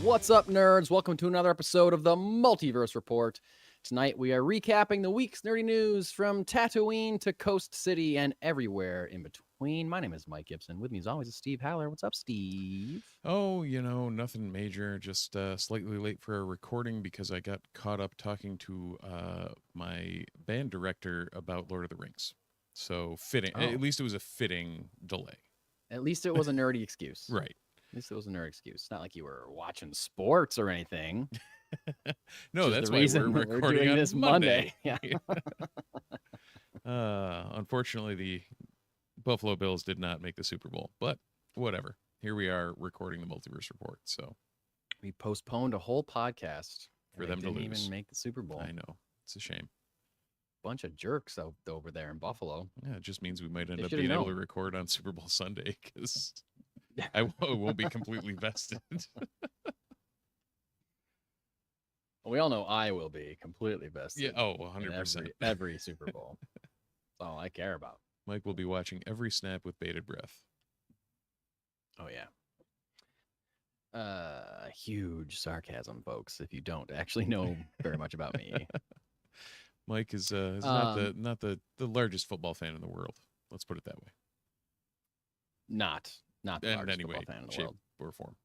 What's up, nerds? Welcome to another episode of the Multiverse Report. Tonight we are recapping the week's nerdy news from Tatooine to Coast City and everywhere in between. My name is Mike Gibson. With me as always is Steve Haller. What's up, Steve? Oh, nothing major. Just slightly late for a recording because I got caught up talking to my band director about Lord of the Rings. So fitting. Oh. At least it was a fitting delay. At least it was a nerdy excuse. Right. At least it was a nerd excuse. It's not like you were watching sports or anything. No, that's why we're recording doing on this Monday. Yeah. Unfortunately, the Buffalo Bills did not make the Super Bowl, but whatever. Here we are recording the Multiverse Report. So we postponed a whole podcast for them to lose. Didn't even make the Super Bowl. I know. It's a shame. Bunch of jerks over there in Buffalo. Yeah, it just means we might end up being able to record on Super Bowl Sunday because I won't be completely vested. We all know I will be completely vested. Yeah, 100%. Every Super Bowl. That's all I care about. Mike will be watching every snap with bated breath. Oh, yeah. Huge sarcasm, folks, if you don't actually know very much about me. Mike is not the largest football fan in the world. Let's put it that way. Not the largest football fan in the world. Or form.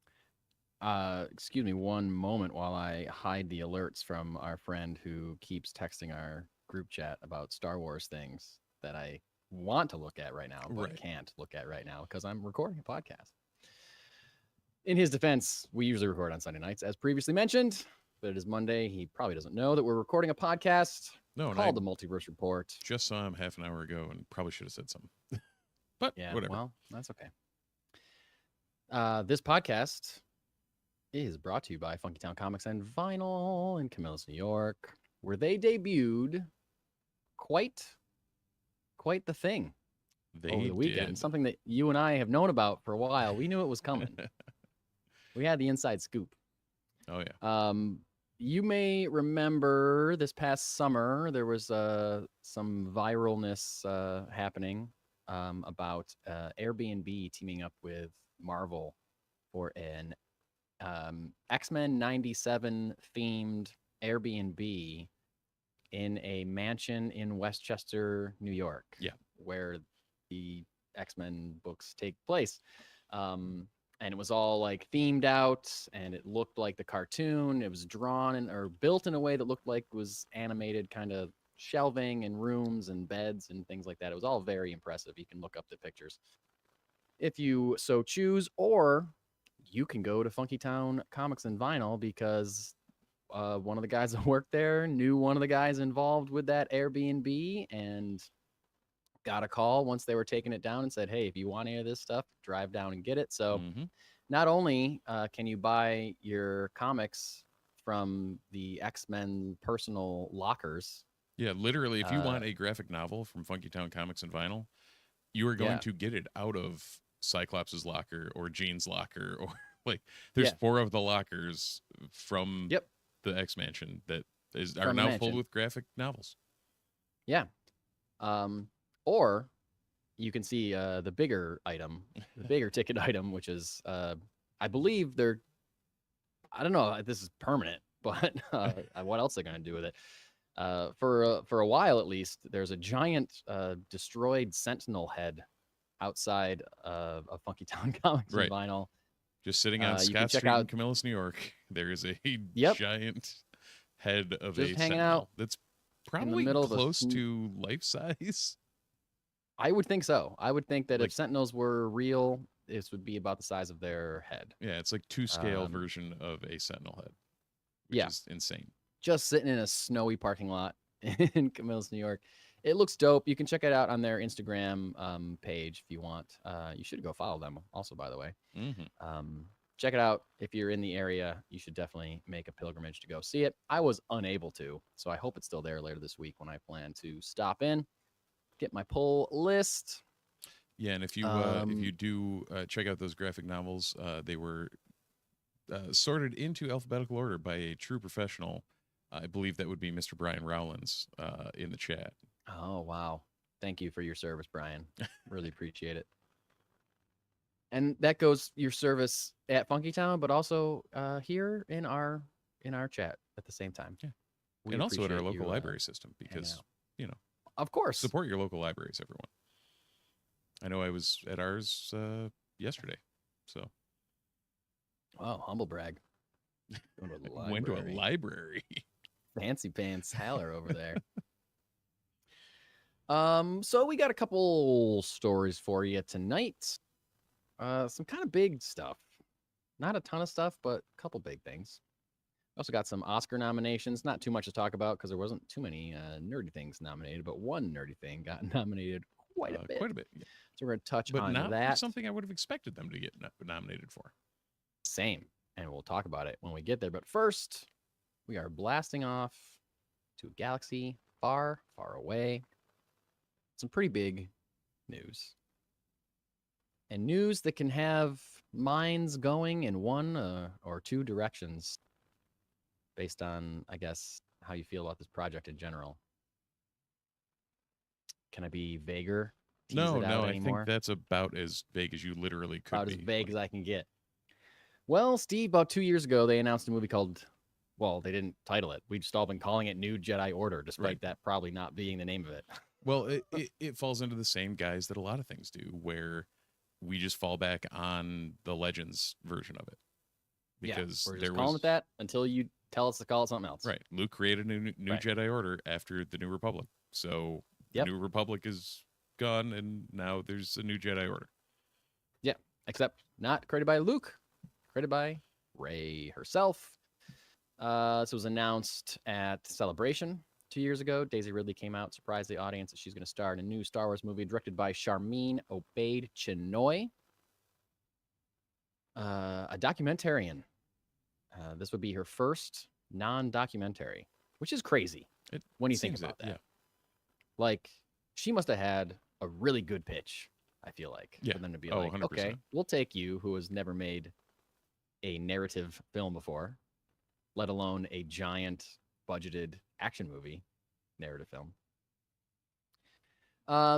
Excuse me one moment while I hide the alerts from our friend who keeps texting our group chat about Star Wars things that I want to look at right now, but can't look at right now because I'm recording a podcast. In his defense, we usually record on Sunday nights, as previously mentioned, but it is Monday. He probably doesn't know that we're recording a podcast called The Multiverse Report. Just saw him half an hour ago and probably should have said something. But yeah, whatever. Well, that's okay. This podcast is brought to you by Funky Town Comics and Vinyl in Camillus, New York, where they debuted quite the thing over the weekend. Did. Something that you and I have known about for a while. We knew it was coming. We had the inside scoop. Oh, yeah. You may remember this past summer, there was some viralness happening about Airbnb teaming up with Marvel for an X-Men 97 themed Airbnb in a mansion in Westchester, New York. Yeah. Where the X-Men books take place. And it was all like themed out and it looked like the cartoon. It was drawn or built in a way that looked like it was animated, kind of shelving and rooms and beds and things like that. It was all very impressive. You can look up the pictures if you so choose, or you can go to Funky Town Comics and Vinyl because one of the guys that worked there knew one of the guys involved with that Airbnb and got a call once they were taking it down and said, hey, if you want any of this stuff, drive down and get it. So not only can you buy your comics from the X-Men personal lockers. Yeah, literally, if you want a graphic novel from Funky Town Comics and Vinyl, you are going to get it out of Cyclops' locker or Jean's locker, or like there's 4 of the lockers from the X Mansion that are now full with graphic novels. Yeah. Or you can see the bigger item, the bigger ticket item, which is I believe I don't know if this is permanent, but what else they're going to do with it? For a while at least, there's a giant destroyed Sentinel head outside of Funky Town Comics and Vinyl. Just sitting on Scott Street in Camillus, New York. There is a giant head of a Sentinel that's probably close to life size. I would think so. I would think that if Sentinels were real, this would be about the size of their head. Yeah, it's like 2-scale version of a Sentinel head. Which is insane. Just sitting in a snowy parking lot in Camillus, New York. It looks dope. You can check it out on their Instagram page if you want. You should go follow them also, by the way. Check it out. If you're in the area, you should definitely make a pilgrimage to go see it. I was unable to, so I hope it's still there later this week when I plan to stop in, get my pull list. Yeah, and if you do check out those graphic novels, they were sorted into alphabetical order by a true professional. I believe that would be Mr. Brian Rowlands in the chat. Oh, wow. Thank you for your service, Brian. Really appreciate it. And that goes your service at Funky Town, but also here in our chat at the same time. Yeah. We and also in our appreciate local you, library system, because, of course, support your local libraries, everyone. I know I was at ours yesterday, so. Oh, humble brag. Went to a library. Fancy pants howler over there. So we got a couple stories for you tonight. Some kind of big stuff. Not a ton of stuff, but a couple big things. Also got some Oscar nominations. Not too much to talk about because there wasn't too many nerdy things nominated, but one nerdy thing got nominated quite a bit. Yeah. So we're going to touch but on not that. For something I would have expected them to get nominated for. Same. And we'll talk about it when we get there. But first, we are blasting off to a galaxy far, far away. Some pretty big news. And news that can have minds going in one or two directions based on, I guess, how you feel about this project in general. Can I be vaguer? No, I think that's about as vague as you literally could about be. As vague as I can get. Well, Steve, about 2 years ago, they announced a movie called, well, they didn't title it. We've just all been calling it New Jedi Order, despite that probably not being the name of it. Well, it falls into the same guise that a lot of things do, where we just fall back on the Legends version of it. Because we're just calling it that until you tell us to call it something else. Right. Luke created a new Jedi Order after the New Republic. So the New Republic is gone, and now there's a new Jedi Order. Yeah, except not created by Luke, created by Rey herself. This was announced at Celebration 2 years ago. Daisy Ridley came out, surprised the audience that she's going to star in a new Star Wars movie directed by Sharmeen Obaid-Chinoy, a documentarian. This would be her first non-documentary, which is crazy when you think about that. Yeah. Like, she must have had a really good pitch, I feel like, for them to be like, 100%. Okay, we'll take you, who has never made a narrative film before, let alone a giant budgeted action movie narrative film.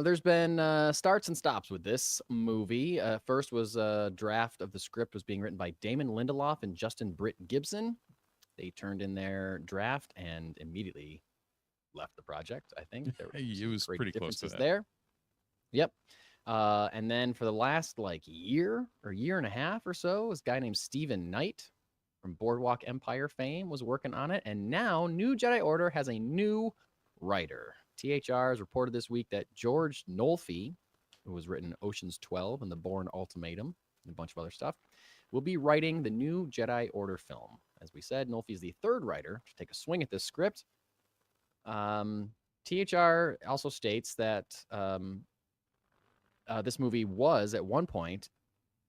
There's been starts and stops with this movie. First was a draft of the script was being written by Damon Lindelof and Justin Britt Gibson. They turned in their draft and immediately left the project. I think there was pretty close to that. There. Yep. And then for the last year or year and a half or so, this guy named Stephen Knight from Boardwalk Empire fame was working on it. And now New Jedi Order has a new writer. THR has reported this week that George Nolfi, who has written Ocean's 12 and The Bourne Ultimatum and a bunch of other stuff, will be writing the new Jedi Order film. As we said, Nolfi is the third writer to take a swing at this script. THR also states that this movie was at one point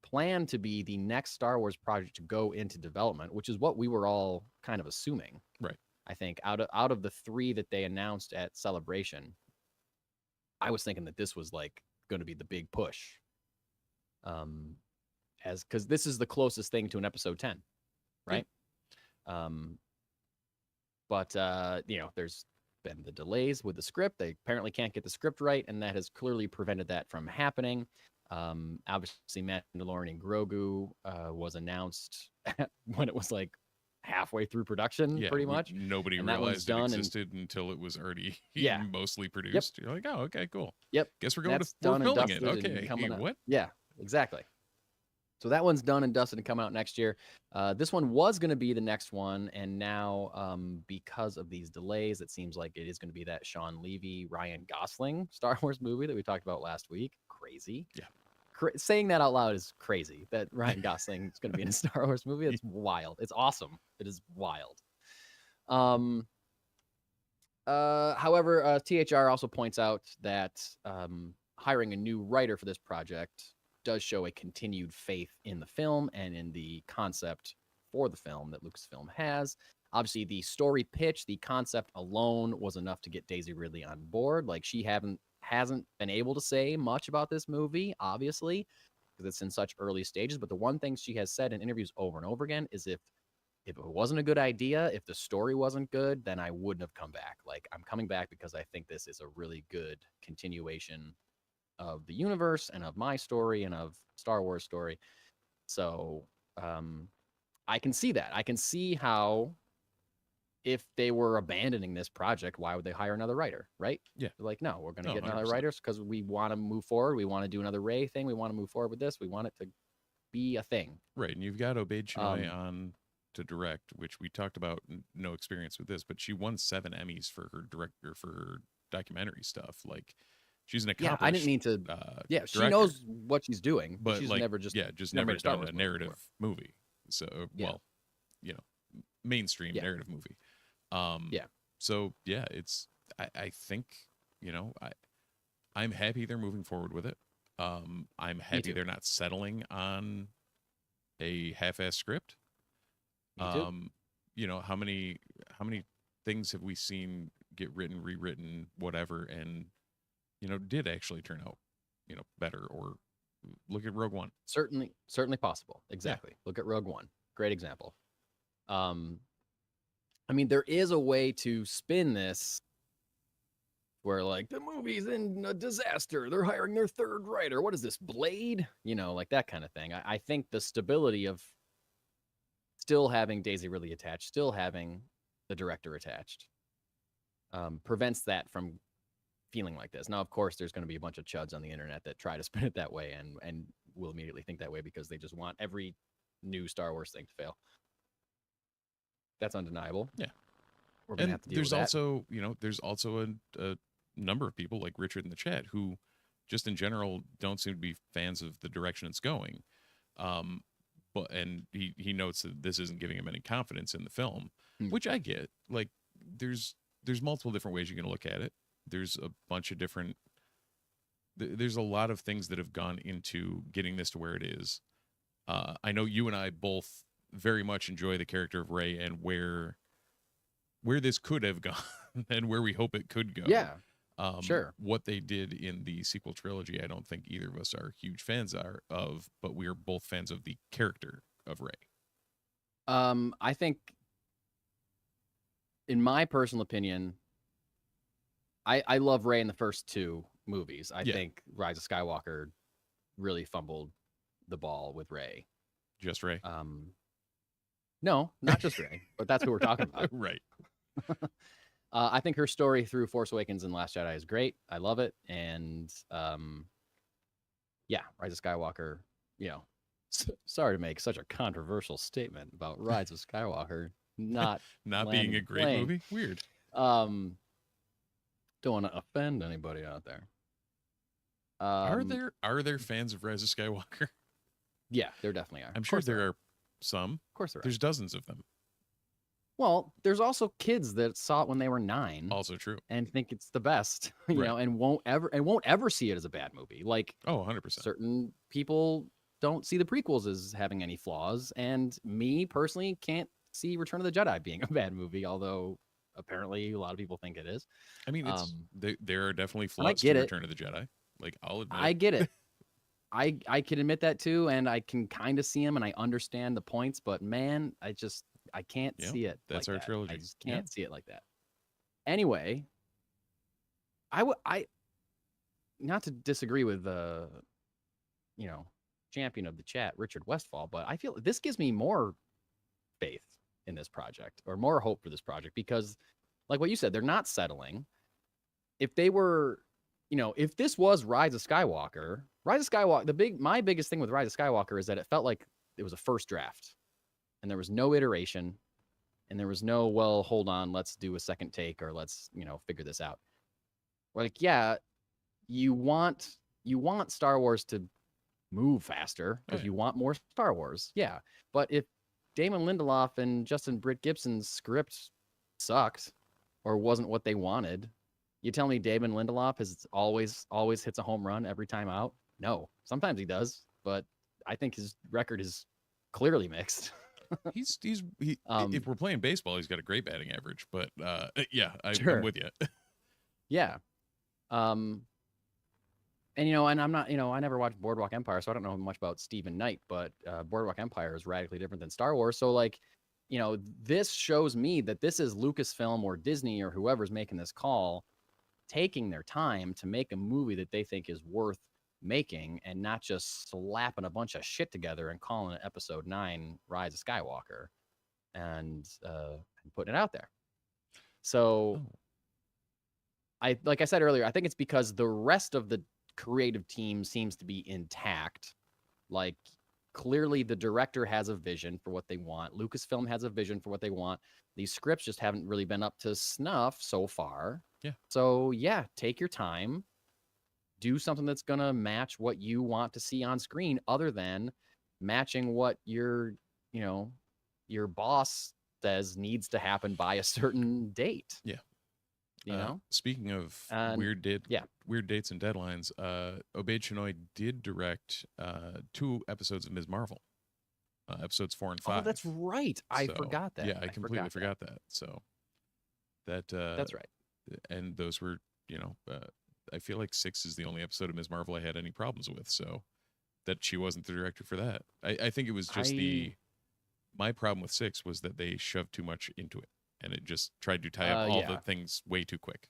planned to be the next Star Wars project to go into development, which is what we were all kind of assuming. Right. I think out of the three that they announced at Celebration, I was thinking that this was going to be the big push. Because this is the closest thing to an episode 10, right? Yeah. But there's been the delays with the script. They apparently can't get the script right, and that has clearly prevented that from happening. Obviously, Mandalorian Grogu was announced when it was halfway through production, pretty much. Nobody realized it existed until it was already mostly produced. Yep. You're like, oh, okay, cool. Yep. Guess we're filming it. Okay. What? Yeah, exactly. So that one's done and dusted and coming out next year. This one was going to be the next one, and now because of these delays, it seems like it is going to be that Sean Levy, Ryan Gosling Star Wars movie that we talked about last week. Crazy. Yeah. Saying that out loud is crazy, that Ryan Gosling is going to be in a Star Wars movie. It's wild. It's awesome. It is wild. However, THR also points out that hiring a new writer for this project does show a continued faith in the film and in the concept for the film that Lucasfilm has. Obviously, the story pitch, the concept alone was enough to get Daisy Ridley on board. She hasn't been able to say much about this movie, obviously, because it's in such early stages. But the one thing she has said in interviews over and over again is if it wasn't a good idea, if the story wasn't good, then I wouldn't have come back. I'm coming back because I think this is a really good continuation of the universe and of my story and of Star Wars story. So I can see that. I can see how if they were abandoning this project, why would they hire another writer, right? Yeah. They're like, no, we're going to No, get another 100%. writer because we want to move forward. We want to do another Rey thing. We want to move forward with this. We want it to be a thing. Right, and you've got Obaid Chinoy on to direct, which we talked about. No experience with this, but she won 7 Emmys for her director for her documentary stuff. Like, she's an accomplished. Yeah, I didn't mean to. Yeah, she director, knows what she's doing, but she's like, never just just never never made a Star done Wars a movie narrative before. movie. So, well, mainstream narrative movie. Yeah. So yeah, it's I think I'm happy they're moving forward with it. I'm happy they're not settling on a half-ass script. Me too. How many things have we seen get written, rewritten, whatever, and did actually turn out better? Or look at Rogue One. Certainly possible. Exactly. Yeah. Look at Rogue One. Great example. I mean, there is a way to spin this where, like, the movie's in a disaster. They're hiring their third writer. What is this, Blade? Like that kind of thing. I think the stability of still having Daisy Ridley attached, still having the director attached, prevents that from feeling like this. Now, of course, there's going to be a bunch of chuds on the internet that try to spin it that way and will immediately think that way because they just want every new Star Wars thing to fail. That's undeniable. Yeah. We're going to have to deal with that. There's also a number of people like Richard in the chat who just in general don't seem to be fans of the direction it's going. But he notes that this isn't giving him any confidence in the film, which I get. Like there's multiple different ways you can look at it. There's a bunch of different there's a lot of things that have gone into getting this to where it is. I know you and I both very much enjoy the character of Rey and where this could have gone and where we hope it could go. Yeah. Sure. What they did in the sequel trilogy, I don't think either of us are huge fans of, but we are both fans of the character of Rey. I think, in my personal opinion, I love Rey in the first 2 movies. I think Rise of Skywalker really fumbled the ball with Rey. Just Rey? No, not just Rey, but that's who we're talking about. Right. I think her story through Force Awakens and Last Jedi is great. I love it. And Rise of Skywalker, sorry to make such a controversial statement about Rise of Skywalker not being a great movie. Weird. Don't want to offend anybody out there. Are there fans of Rise of Skywalker? Yeah, there definitely are. I'm sure there are some. Of course there are. There's dozens of them. Well, there's also kids that saw it when they were 9. Also true. And think it's the best, and won't ever see it as a bad movie. Like, 100%. Certain people don't see the prequels as having any flaws, and me personally can't see Return of the Jedi being a bad movie, although apparently a lot of people think it is. I mean, there are definitely flaws to Return of the Jedi. Like, I'll admit I get it. I can admit that too, and I can kind of see them, and I understand the points, but man, I can't see it. That's like our that. trilogy. I just can't see it like that. Anyway, I not to disagree with champion of the chat, Richard Westfall, but I feel this gives me more faith in this project or more hope for this project because, like what you said, they're not settling. If they were, if this was Rise of Skywalker, my biggest thing with Rise of Skywalker is that it felt like it was a first draft and there was no iteration and there was no, well, hold on, let's do a second take or let's, figure this out. Like, yeah, you want Star Wars to move faster because you want more Star Wars. Yeah. But if Damon Lindelof and Justin Britt Gibson's script sucked or wasn't what they wanted, you tell me Damon Lindelof has always hits a home run every time out? No. Sometimes he does, but I think his record is clearly mixed. If we're playing baseball, he's got a great batting average, but sure. I'm with you. Yeah. And and I'm not, I never watched Boardwalk Empire, so I don't know much about Stephen Knight, but Boardwalk Empire is radically different than Star Wars. So like, this shows me that this is Lucasfilm or Disney or whoever's making this call taking their time to make a movie that they think is worth making and not just slapping a bunch of shit together and calling it episode 9 Rise of Skywalker and putting it out there. So like I said earlier, I think it's because the rest of the creative team seems to be intact. Like, clearly the director has a vision for what they want. Lucasfilm has a vision for what they want. These scripts just haven't really been up to snuff so far. Yeah. So yeah, take your time. Do something that's going to match what you want to see on screen, other than matching what your boss says needs to happen by a certain date. Yeah. You know? Speaking of weird dates and deadlines, Obaid Chinoy did direct 2 episodes of Ms. Marvel, episodes 4 and 5. Oh, that's right. I forgot that. Yeah, I completely forgot that. So that's right. And those were, I feel like 6 is the only episode of Ms. Marvel I had any problems with. So that she wasn't the director for that. I think it was just my problem with 6 was that they shoved too much into it. And it just tried to tie up all the things way too quick.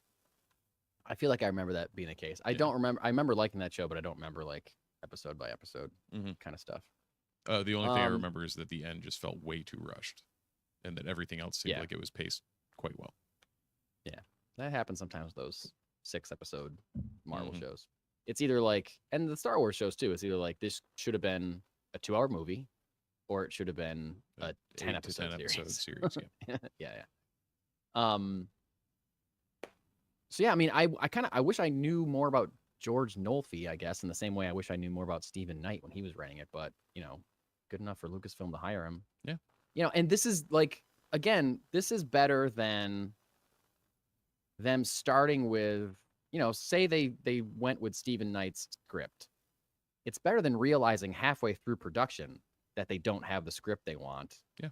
I feel like I remember that being the case. I don't remember. I remember liking that show, but I don't remember like episode by episode kind of stuff. The only thing I remember is that the end just felt way too rushed, and that everything else seemed like it was paced quite well. Yeah, that happens sometimes with those 6-episode Marvel shows. It's either like, and the Star Wars shows too, it's either like this should have been a 2-hour movie, or it should have been a 10-episode series. Yeah. So yeah, I mean, I wish I knew more about George Nolfi, I guess, in the same way I wish I knew more about Stephen Knight when he was writing it, but good enough for Lucasfilm to hire him. Yeah. And this is like, again, this is better than them starting with, say they went with Stephen Knight's script. It's better than realizing halfway through production that they don't have the script they want. Yeah.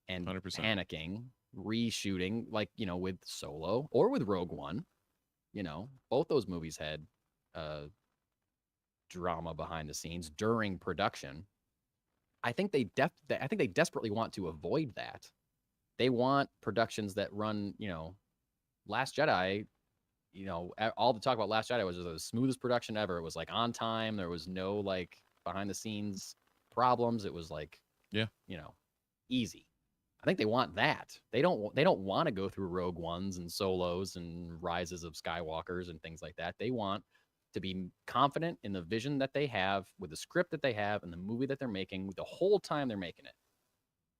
And 100%. panicking, reshooting, like, with Solo or with Rogue One. Both those movies had drama behind the scenes during production. I think they desperately want to avoid that. They want productions that run, Last Jedi, all the talk about Last Jedi was the smoothest production ever. It was like on time. There was no like behind the scenes problems. It was like, easy. I think they want that. They don't want to go through Rogue Ones and Solos and Rises of Skywalkers and things like that. They want to be confident in the vision that they have, with the script that they have, and the movie that they're making the whole time they're making it.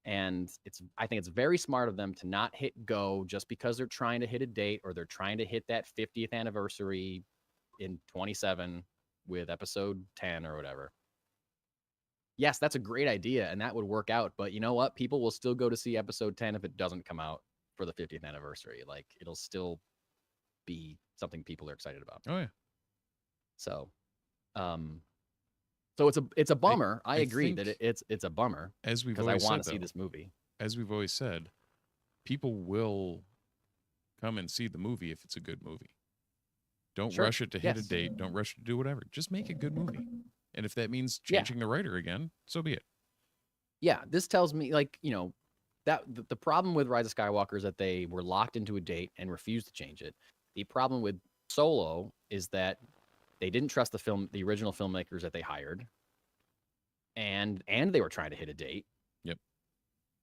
And I think it's very smart of them to not hit go just because they're trying to hit a date, or they're trying to hit that 50th anniversary in 27 with episode 10 or whatever. Yes, that's a great idea, and that would work out. But you know what? People will still go to see episode 10 if it doesn't come out for the 50th anniversary. Like, it'll still be something people are excited about. Oh, yeah. So, it's a bummer. I agree that it's a bummer, because I want to see this movie. As we've always said, people will come and see the movie if it's a good movie. Don't rush it to hit a date. Don't rush it to do whatever. Just make a good movie. And if that means changing the writer again, so be it. Yeah, this tells me, like, that the problem with Rise of Skywalker is that they were locked into a date and refused to change it. The problem with Solo is that they didn't trust the original filmmakers that they hired, and they were trying to hit a date. Yep.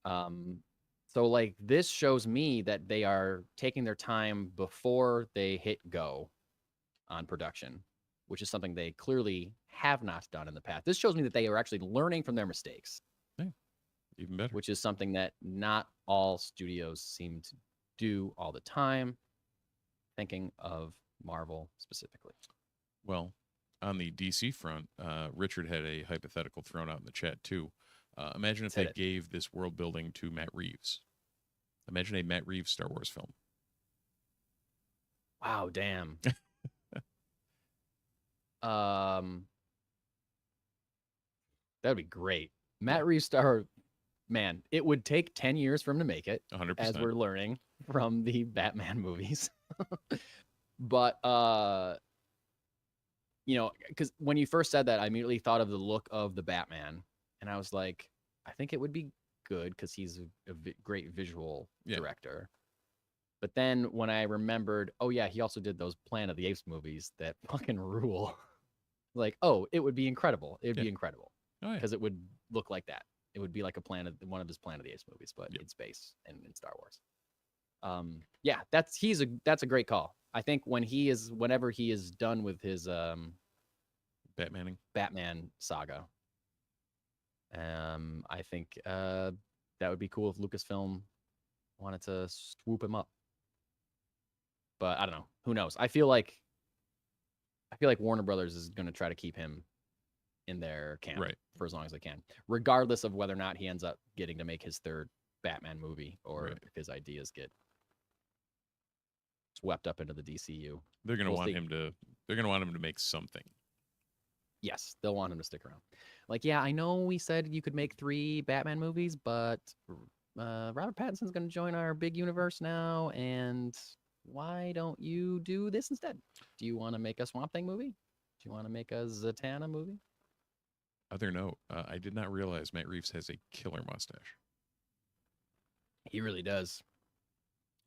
So like, this shows me that they are taking their time before they hit go on production, which is something they clearly have not done in the past. This shows me that they are actually learning from their mistakes. Yeah, even better. Which is something that not all studios seem to do all the time. Thinking of Marvel specifically. Well, on the DC front, Richard had a hypothetical thrown out in the chat too. Imagine if they gave this world building to Matt Reeves. Imagine a Matt Reeves Star Wars film. Wow, damn. That'd be great. Matt Reeves man, it would take 10 years for him to make it, 100%. as we're learning from the Batman movies. But because when you first said that, I immediately thought of the look of the Batman, and I was like, I think it would be good because he's a great visual director. But then when I remembered, oh yeah, he also did those Planet of the Apes movies that fucking rule. Like, oh, it would be incredible. It would be incredible Oh yeah. because it would look like that. It would be like one of his Planet of the Apes movies, but Yep. in space and in Star Wars. Yeah, that's a great call. I think whenever he is done with his Batman saga, I think that would be cool if Lucasfilm wanted to swoop him up. But I don't know. Who knows? I feel like Warner Brothers is going to try to keep him in their camp for as long as they can, regardless of whether or not he ends up getting to make his third Batman movie or if his ideas get swept up into the DCU. They're going to want him to. They're going to want him to make something. Yes, they'll want him to stick around. Like, yeah, I know we said you could make 3 Batman movies, but Robert Pattinson's going to join our big universe now, and why don't you do this instead? Do you want to make a Swamp Thing movie? Do you want to make a Zatanna movie? Other note, I did not realize Matt Reeves has a killer mustache. He really does.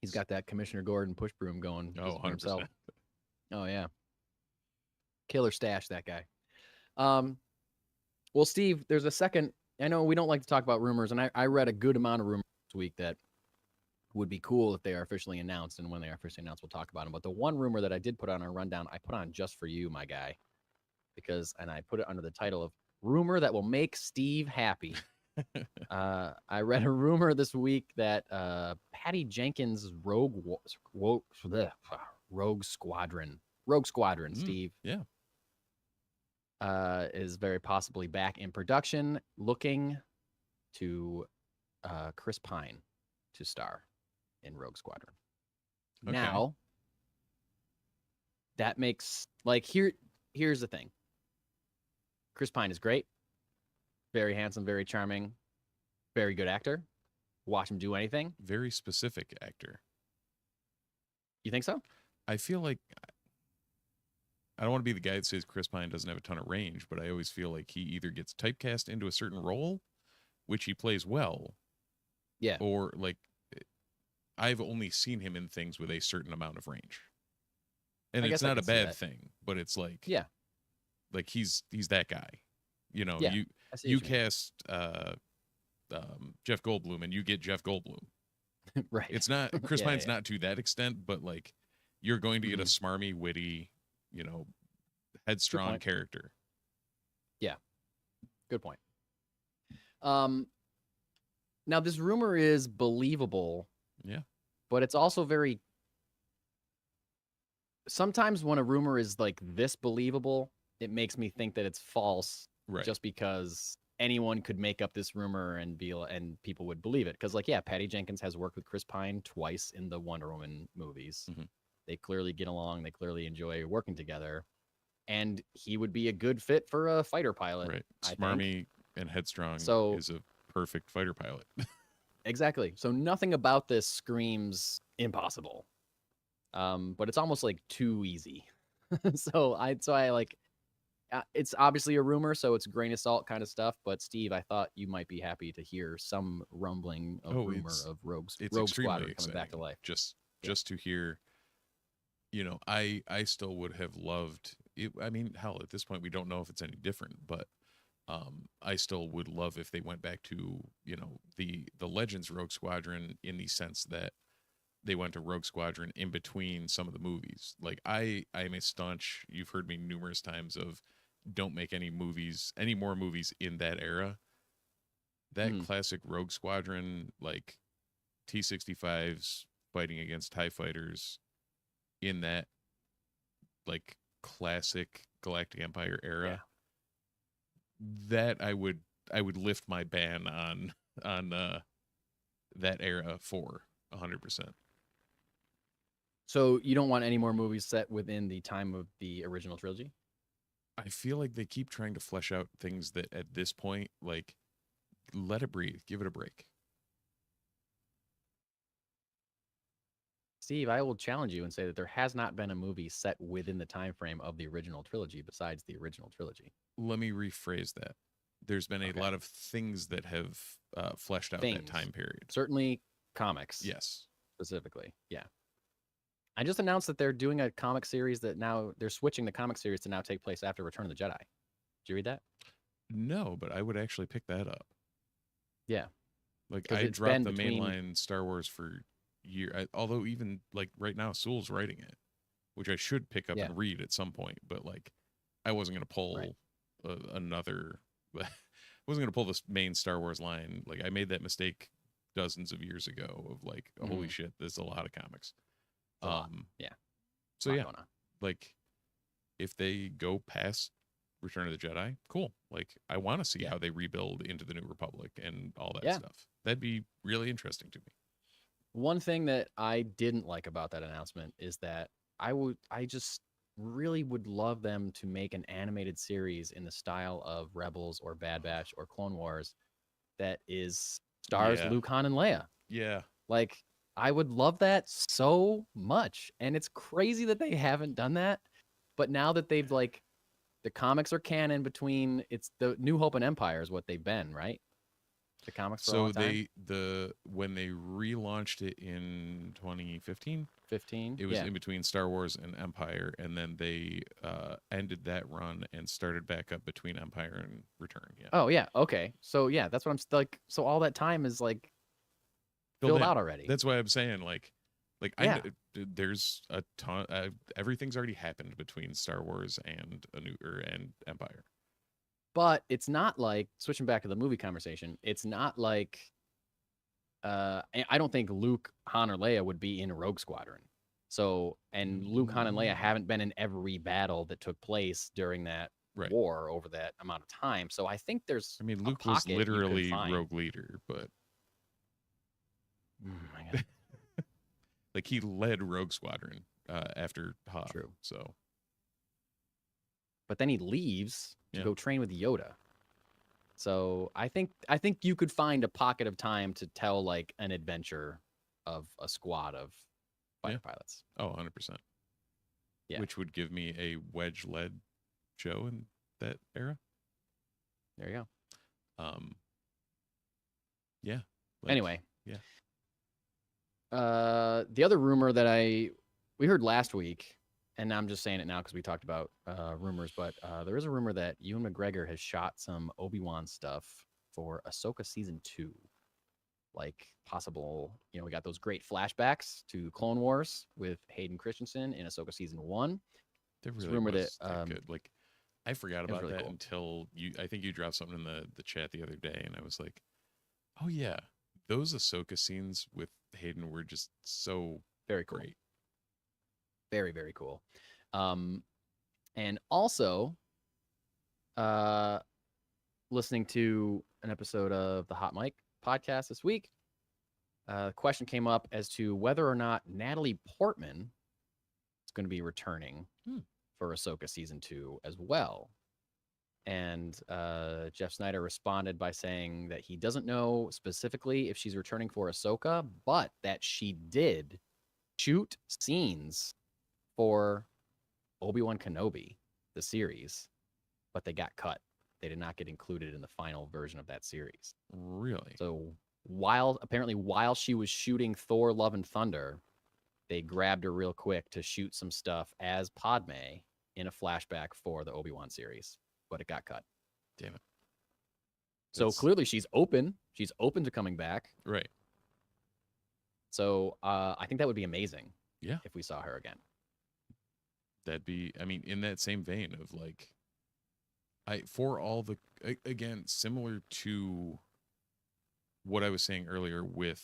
He's got that Commissioner Gordon push broom going. Oh, 100%. Himself. Oh, yeah. Killer stash, that guy. Well, Steve, there's a second. I know we don't like to talk about rumors, and I read a good amount of rumors this week that would be cool if they are officially announced, and when they are officially announced, we'll talk about them. But the one rumor that I did put on our rundown, I put on just for you, my guy, and I put it under the title of Rumor That Will Make Steve Happy. I read a rumor this week that Patty Jenkins' Rogue Squadron, Steve, is very possibly back in production, looking to Chris Pine to star in Rogue Squadron. Okay. Now, that makes here's the thing. Chris Pine is great, very handsome, very charming, very good actor. Watch him do anything. Very specific actor. You think so? I feel like I don't want to be the guy that says Chris Pine doesn't have a ton of range, but I always feel like he either gets typecast into a certain role, which he plays well, or like I've only seen him in things with a certain amount of range, and it's not a bad thing, but it's like like he's that guy, you know. You cast Jeff Goldblum and you get Jeff Goldblum. Right. It's not Chris Pine's not to that extent, but like you're going to get a smarmy, witty, you know, headstrong character. Yeah. Good point. Now this rumor is believable. Yeah. But it's also very sometimes when a rumor is like this believable, it makes me think that it's false just because anyone could make up this rumor and people would believe it. Because Patty Jenkins has worked with Chris Pine twice in the Wonder Woman movies. Mm-hmm. They clearly get along. They clearly enjoy working together. And he would be a good fit for a fighter pilot. Right. Smarmy and headstrong is a perfect fighter pilot. Exactly. So nothing about this screams impossible. But it's almost like too easy. So I like it's obviously a rumor, so it's grain of salt kind of stuff. But Steve, I thought you might be happy to hear some rumbling of rumor of Rogue Squadron coming back to life. Just to hear, you know, I still would have loved it. I mean, hell, at this point, we don't know if it's any different, but I still would love if they went back to, you know, the Legends Rogue Squadron in the sense that they went to Rogue Squadron in between some of the movies. Like I am a staunch, you've heard me numerous times of don't make any more movies in that era. That classic Rogue Squadron, like T-65s fighting against TIE fighters in that like classic Galactic Empire era. That I would lift my ban on that era for 100%. So you don't want any more movies set within the time of the original trilogy? I feel like they keep trying to flesh out things that at this point, like, let it breathe, give it a break. Steve, I will challenge you and say that there has not been a movie set within the time frame of the original trilogy besides the original trilogy. Let me rephrase that. There's been a lot of things that have fleshed out that time period. Certainly comics. Yes. Specifically. Yeah. I just announced that they're doing a comic series that now they're switching the comic series to now take place after Return of the Jedi. Did you read that? No, but I would actually pick that up. Yeah. Like, 'Cause I it's dropped been the between mainline Star Wars for although even like right now, Sewell's writing it, which I should pick up Yeah. and read at some point. But like, I wasn't gonna pull another. I wasn't gonna pull this main Star Wars line. Like, I made that mistake dozens of years ago of like, holy shit, there's a lot of comics. a lot. Yeah. So A lot yeah, going on. like if they go past Return of the Jedi, cool. Like, I want to see how they rebuild into the New Republic and all that stuff. That'd be really interesting to me. One thing that I didn't like about that announcement is that I just really would love them to make an animated series in the style of Rebels or Bad Batch or Clone Wars that stars Luke, Han, and Leia. Yeah. Like, I would love that so much. And it's crazy that they haven't done that. But now that they've like the comics are canon between it's the New Hope and Empire is what they've been, right? The comics for a long time. When they relaunched it in 2015, 15. it was in between Star Wars and Empire, and then they ended that run and started back up between Empire and Return. Yeah. Oh yeah. Okay. So yeah, that's what I'm like. So all that time is like filled out already. That's why I'm saying like there's a ton. Everything's already happened between Star Wars and and Empire. But it's not like, switching back to the movie conversation, it's not like I don't think Luke, Han, or Leia would be in Rogue Squadron. So, and Luke, Han, and Leia haven't been in every battle that took place during that war over that amount of time. So I think there's Luke was literally Rogue Leader, but oh my God. like, he led Rogue Squadron after Hoth. True. So, but then he leaves to go train with Yoda. So I think you could find a pocket of time to tell like an adventure of a squad of fighter pilots. Oh, 100%. Yeah. Which would give me a Wedge-led show in that era. There you go. Yeah. Anyway. Yeah. The other rumor that we heard last week, and I'm just saying it now because we talked about rumors, but there is a rumor that Ewan McGregor has shot some Obi-Wan stuff for Ahsoka season 2. Like possible, we got those great flashbacks to Clone Wars with Hayden Christensen in Ahsoka season 1. There really was good. Like, I forgot about that until I think you dropped something in the chat the other day, and I was like, oh yeah, those Ahsoka scenes with Hayden were just so very cool. Great. Very, very cool. And also, listening to an episode of the Hot Mic podcast this week, the question came up as to whether or not Natalie Portman is going to be returning for Ahsoka season 2 as well. And Jeff Snyder responded by saying that he doesn't know specifically if she's returning for Ahsoka, but that she did shoot scenes for Obi-Wan Kenobi, the series, but they got cut. They did not get included in the final version of that series. Really? So apparently while she was shooting Thor: Love and Thunder, they grabbed her real quick to shoot some stuff as Padme in a flashback for the Obi-Wan series, but it got cut. Damn it. So clearly she's open. She's open to coming back. Right. So I think that would be amazing. Yeah. If we saw her again. That'd be, in that same vein of like, for all the, again, similar to what I was saying earlier with,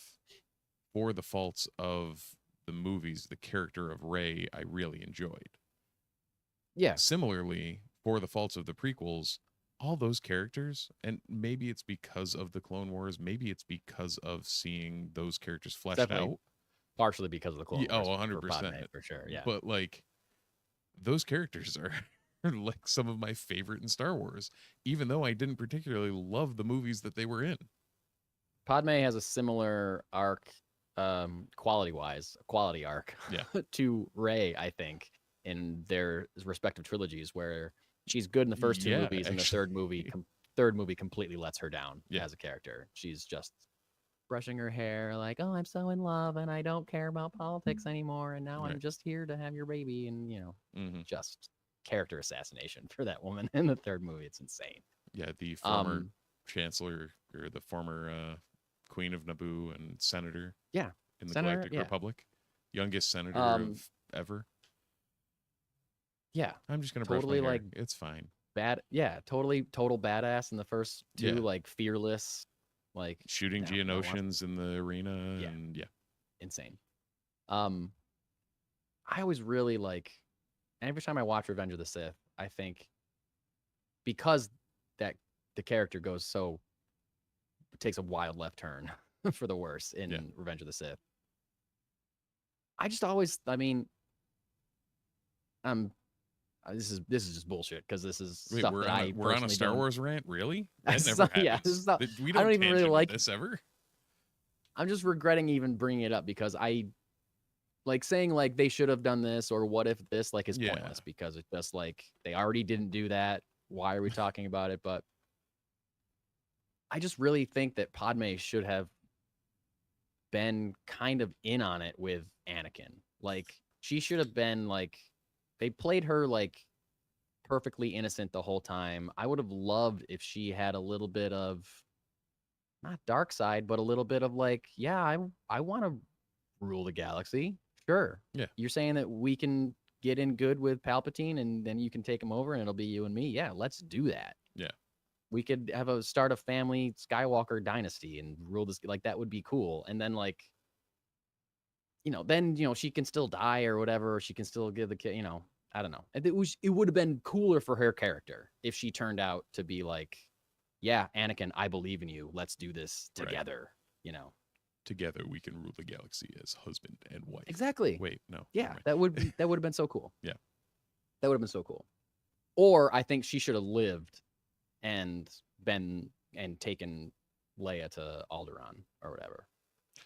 for the faults of the movies, the character of Rey, I really enjoyed. Yeah. Similarly, for the faults of the prequels, all those characters, and maybe it's because of the Clone Wars, maybe it's because of seeing those characters fleshed out. Partially because of the Clone Wars. 100%. For sure, yeah. But like, those characters are like some of my favorite in Star Wars, even though I didn't particularly love the movies that they were in. Padme has a similar arc, quality arc, to Rey, I think, in their respective trilogies, where she's good in the first two movies, and the third movie completely lets her down as a character. She's just brushing her hair, like, oh, I'm so in love and I don't care about politics anymore, and now I'm just here to have your baby, and just character assassination for that woman in the third movie. It's insane. Yeah, the former chancellor or the former queen of Naboo and senator. Yeah, in the Galactic Republic, youngest senator of ever. Yeah, I'm just gonna totally brush my hair. It's fine. Total badass in the first two, like fearless, like shooting Geonosians in the arena, and insane. I always really like, every time I watch Revenge of the Sith, I think because that the character takes a wild left turn for the worse in Revenge of the Sith. I just always, this is just bullshit because this is stuff that we're on a Star Wars rant, really? That never happens. We don't even really like this ever. I'm just regretting even bringing it up because I like saying like they should have done this or what if this like is pointless because it's just like they already didn't do that. Why are we talking about it? But I just really think that Padme should have been kind of in on it with Anakin. Like she should have been like, they played her like perfectly innocent the whole time. I would have loved if she had a little bit of not dark side, but a little bit of like, I want to rule the galaxy. Sure. Yeah. You're saying that we can get in good with Palpatine and then you can take him over and it'll be you and me. Yeah, let's do that. Yeah. We could start a family Skywalker dynasty and rule this. Like that would be cool. And then like, then, she can still die or whatever. Or she can still give the kid, I don't know. It would have been cooler for her character if she turned out to be like, yeah, Anakin, I believe in you. Let's do this together, Together we can rule the galaxy as husband and wife. Exactly. Wait, no. Yeah, that would have been so cool. Yeah. That would have been so cool. Or I think she should have lived and taken Leia to Alderaan or whatever.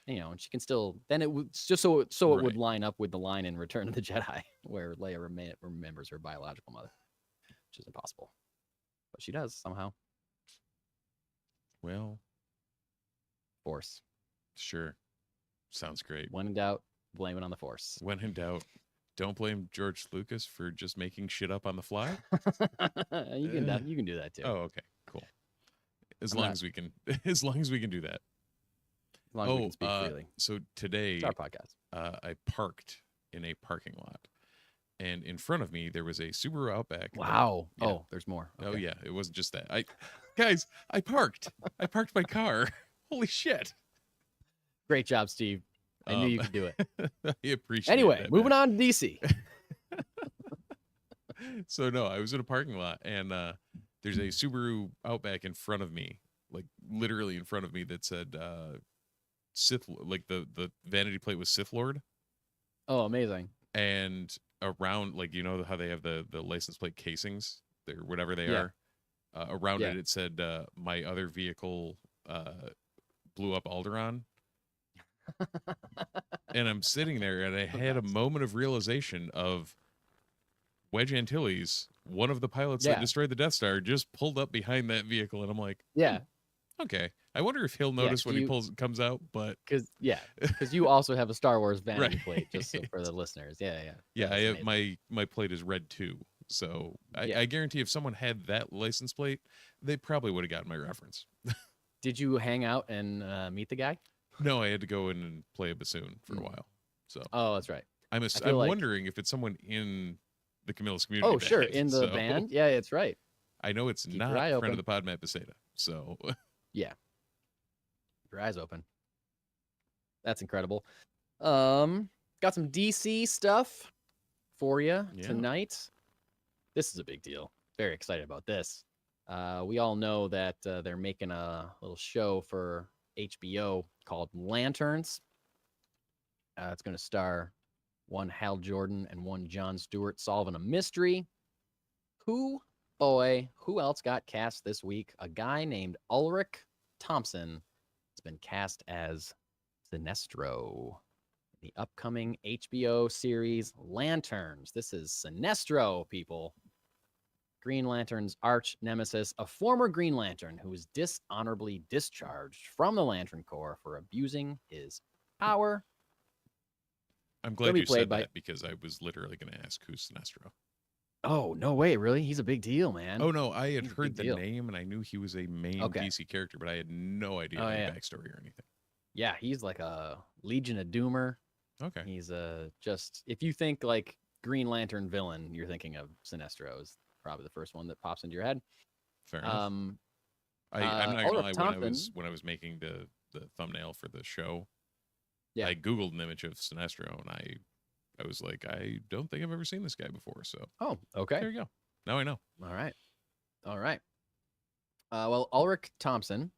And she can still, then it would just so it would line up with the line in Return of the Jedi where Leia remembers her biological mother, which is impossible, but she does somehow. Well, Force. Sure. Sounds great. When in doubt, blame it on the Force. When in doubt, don't blame George Lucas for just making shit up on the fly. You can do that too. Oh, okay, cool. As long as we can do that. As long as we can speak freely. So today, it's our podcast. I parked in a parking lot, and in front of me there was a Subaru Outback. Wow. Oh, there's more. Okay. Oh yeah, it wasn't just that. I parked my car. Holy shit! Great job, Steve. I knew you could do it. I appreciate it. Anyway, moving on to DC. So no, I was in a parking lot, and there's a Subaru Outback in front of me, like literally in front of me, that said Sith, like the vanity plate was Sith Lord. Oh, amazing. And around, like, how they have the license plate casings, or whatever they are, around it said my other vehicle blew up Alderaan. And I'm sitting there and I had a moment of realization of Wedge Antilles, one of the pilots that destroyed the Death Star, just pulled up behind that vehicle, and I'm like, okay. I wonder if he'll notice when he comes out, but because you also have a Star Wars vanity plate, just for the listeners. Yeah. I have my plate is red too, so I guarantee if someone had that license plate, they probably would have gotten my reference. Did you hang out and meet the guy? No, I had to go in and play a bassoon for a while. So that's right. I'm wondering if it's someone in the Camillus community. Oh, sure, in the band. Yeah, it's right. I know it's not friend of the pod, Matt Beseda. So yeah, keep your eyes open. That's incredible. Got some DC stuff for you tonight. This is a big deal. Very excited about this. We all know that they're making a little show for HBO called Lanterns. It's going to star one Hal Jordan and one Jon Stewart solving a mystery. Who else got cast this week? A guy named Ulrich Thompson has been cast as Sinestro in the upcoming HBO series Lanterns. This is Sinestro, people. Green Lantern's arch nemesis, a former Green Lantern who was dishonorably discharged from the Lantern Corps for abusing his power. I'm glad you said that because I was literally going to ask who's Sinestro. Oh, no way, really? He's a big deal, man. Oh, no, I had heard the name, and I knew he was a main DC character, but I had no idea any backstory or anything. Yeah, he's like a Legion of Doomer. Okay. He's just, if you think like Green Lantern villain, you're thinking of Sinestro is probably the first one that pops into your head. Fair enough. I'm not gonna lie, when I was making the thumbnail for the show, I Googled an image of Sinestro, and I was like, I don't think I've ever seen this guy before. So okay, there you go. Now I know. All right. Well, Ulrich Thompson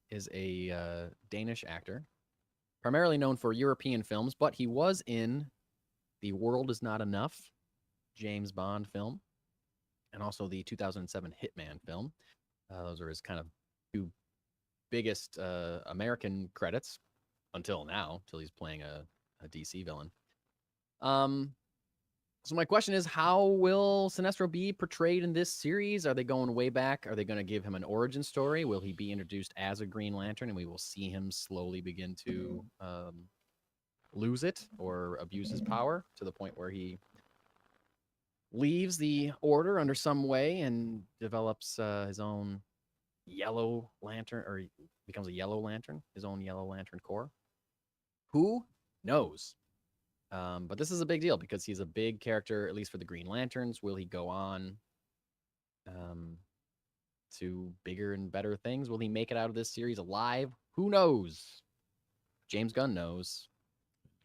is a Danish actor, primarily known for European films, but he was in The World Is Not Enough, James Bond film, and also the 2007 Hitman film. Those are his kind of two biggest American credits until now, till he's playing a DC villain. So my question is, how will Sinestro be portrayed in this series? Are they going way back? Are they going to give him an origin story? Will he be introduced as a Green Lantern and we will see him slowly begin to lose it or abuse his power to the point where he leaves the Order under some way and develops his own Yellow Lantern, or becomes a Yellow Lantern, his own Yellow Lantern Corps? Who knows? But this is a big deal because he's a big character, at least for the Green Lanterns. Will he go on to bigger and better things? Will he make it out of this series alive? Who knows? James Gunn knows.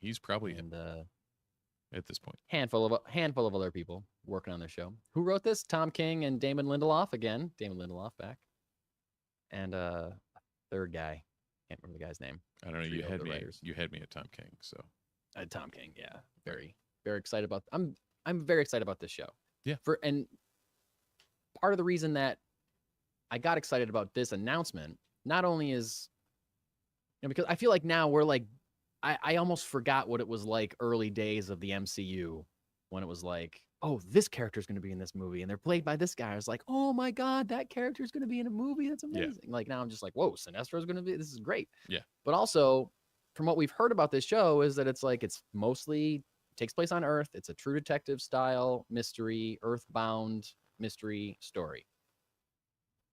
He's probably at this point. Handful of other people working on the show. Who wrote this? Tom King and Damon Lindelof again. Damon Lindelof back. And a third guy. Can't remember the guy's name. I don't know. You had me at Tom King, so. Tom King, yeah, very, very excited about. I'm very excited about this show. Yeah. And part of the reason that I got excited about this announcement, not only is, because I feel like now we're like, I almost forgot what it was like early days of the MCU when it was like, oh, this character is going to be in this movie and they're played by this guy. I was like, oh my God, that character is going to be in a movie. That's amazing. Yeah. Like now I'm just like, whoa, Sinestro is going to be. This is great. Yeah. But also, from what we've heard about this show is that it's mostly takes place on Earth. It's a True Detective style mystery, Earthbound mystery story.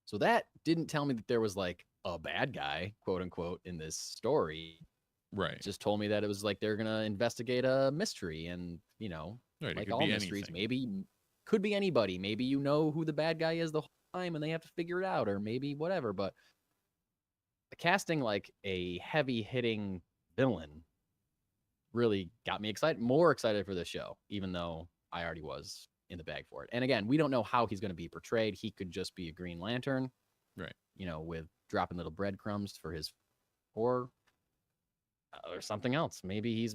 So that didn't tell me that there was like a bad guy, quote unquote, in this story. Right. It just told me that it was like they're gonna investigate a mystery, and right, like all mysteries, maybe could be anybody. Maybe you know who the bad guy is the whole time, and they have to figure it out, or maybe whatever. But casting like a heavy hitting villain really got me excited, more excited for this show, even though I already was in the bag for it. And again, we don't know how he's going to be portrayed. He could just be a Green Lantern, right? With dropping little breadcrumbs for his, or something else. Maybe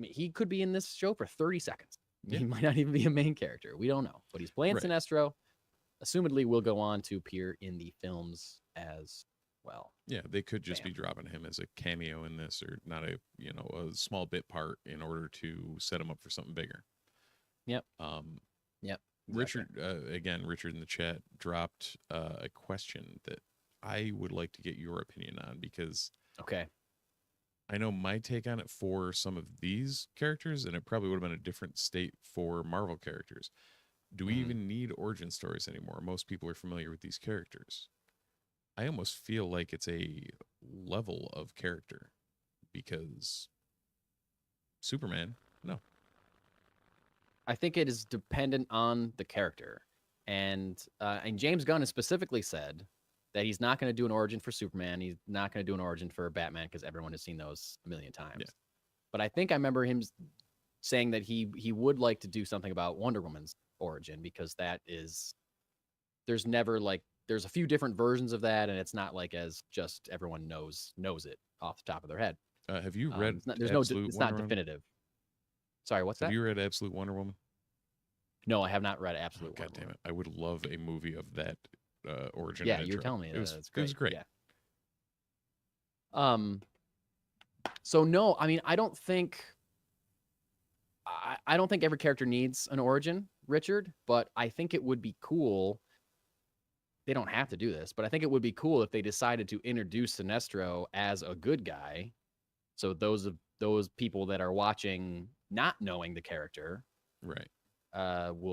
he could be in this show for 30 seconds. Yeah. He might not even be a main character. We don't know, but he's playing right. Sinestro. Assumedly, will go on to appear in the films as well. Yeah, they could just be dropping him as a cameo in this, or not a small bit part in order to set him up for something bigger. Yep. Yep. Richard, again, Richard in the chat dropped a question that I would like to get your opinion on, because I know my take on it for some of these characters, and it probably would have been a different state for Marvel characters. Do we even need origin stories anymore? Most people are familiar with these characters. I almost feel like it's a level of character, because Superman, no. I think it is dependent on the character. And James Gunn has specifically said that he's not going to do an origin for Superman. He's not going to do an origin for Batman, because everyone has seen those a million times. Yeah. But I think I remember him saying that he would like to do something about Wonder Woman's origin, because that is, there's a few different versions of that, and it's not like as just everyone knows it off the top of their head. Have you read? It's not definitive. Sorry, what's that? Have you read Absolute Wonder Woman? No, I have not read Absolute Wonder Woman. God damn it! I would love a movie of that origin. Yeah, you're telling me it was great. It was great. Yeah. So no, I mean, I don't think. I don't think every character needs an origin, Richard, but I think it would be cool. They don't have to do this, but I think it would be cool if they decided to introduce Sinestro as a good guy. So those people that are watching not knowing the character, right,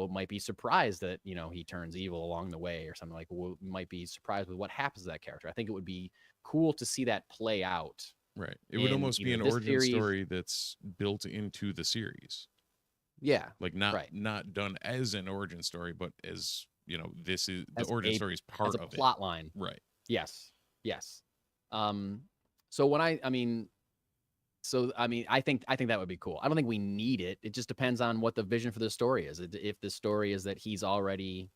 might be surprised that he turns evil along the way or something, like might be surprised with what happens to that character. I think it would be cool to see that play out. Right. It would almost be an origin story that's built into the series. Yeah. Like not done as an origin story, but as this is the origin story is part of a plot line. Right. Yes. So when I think that would be cool. I don't think we need it. It just depends on what the vision for the story is. If the story is that he's already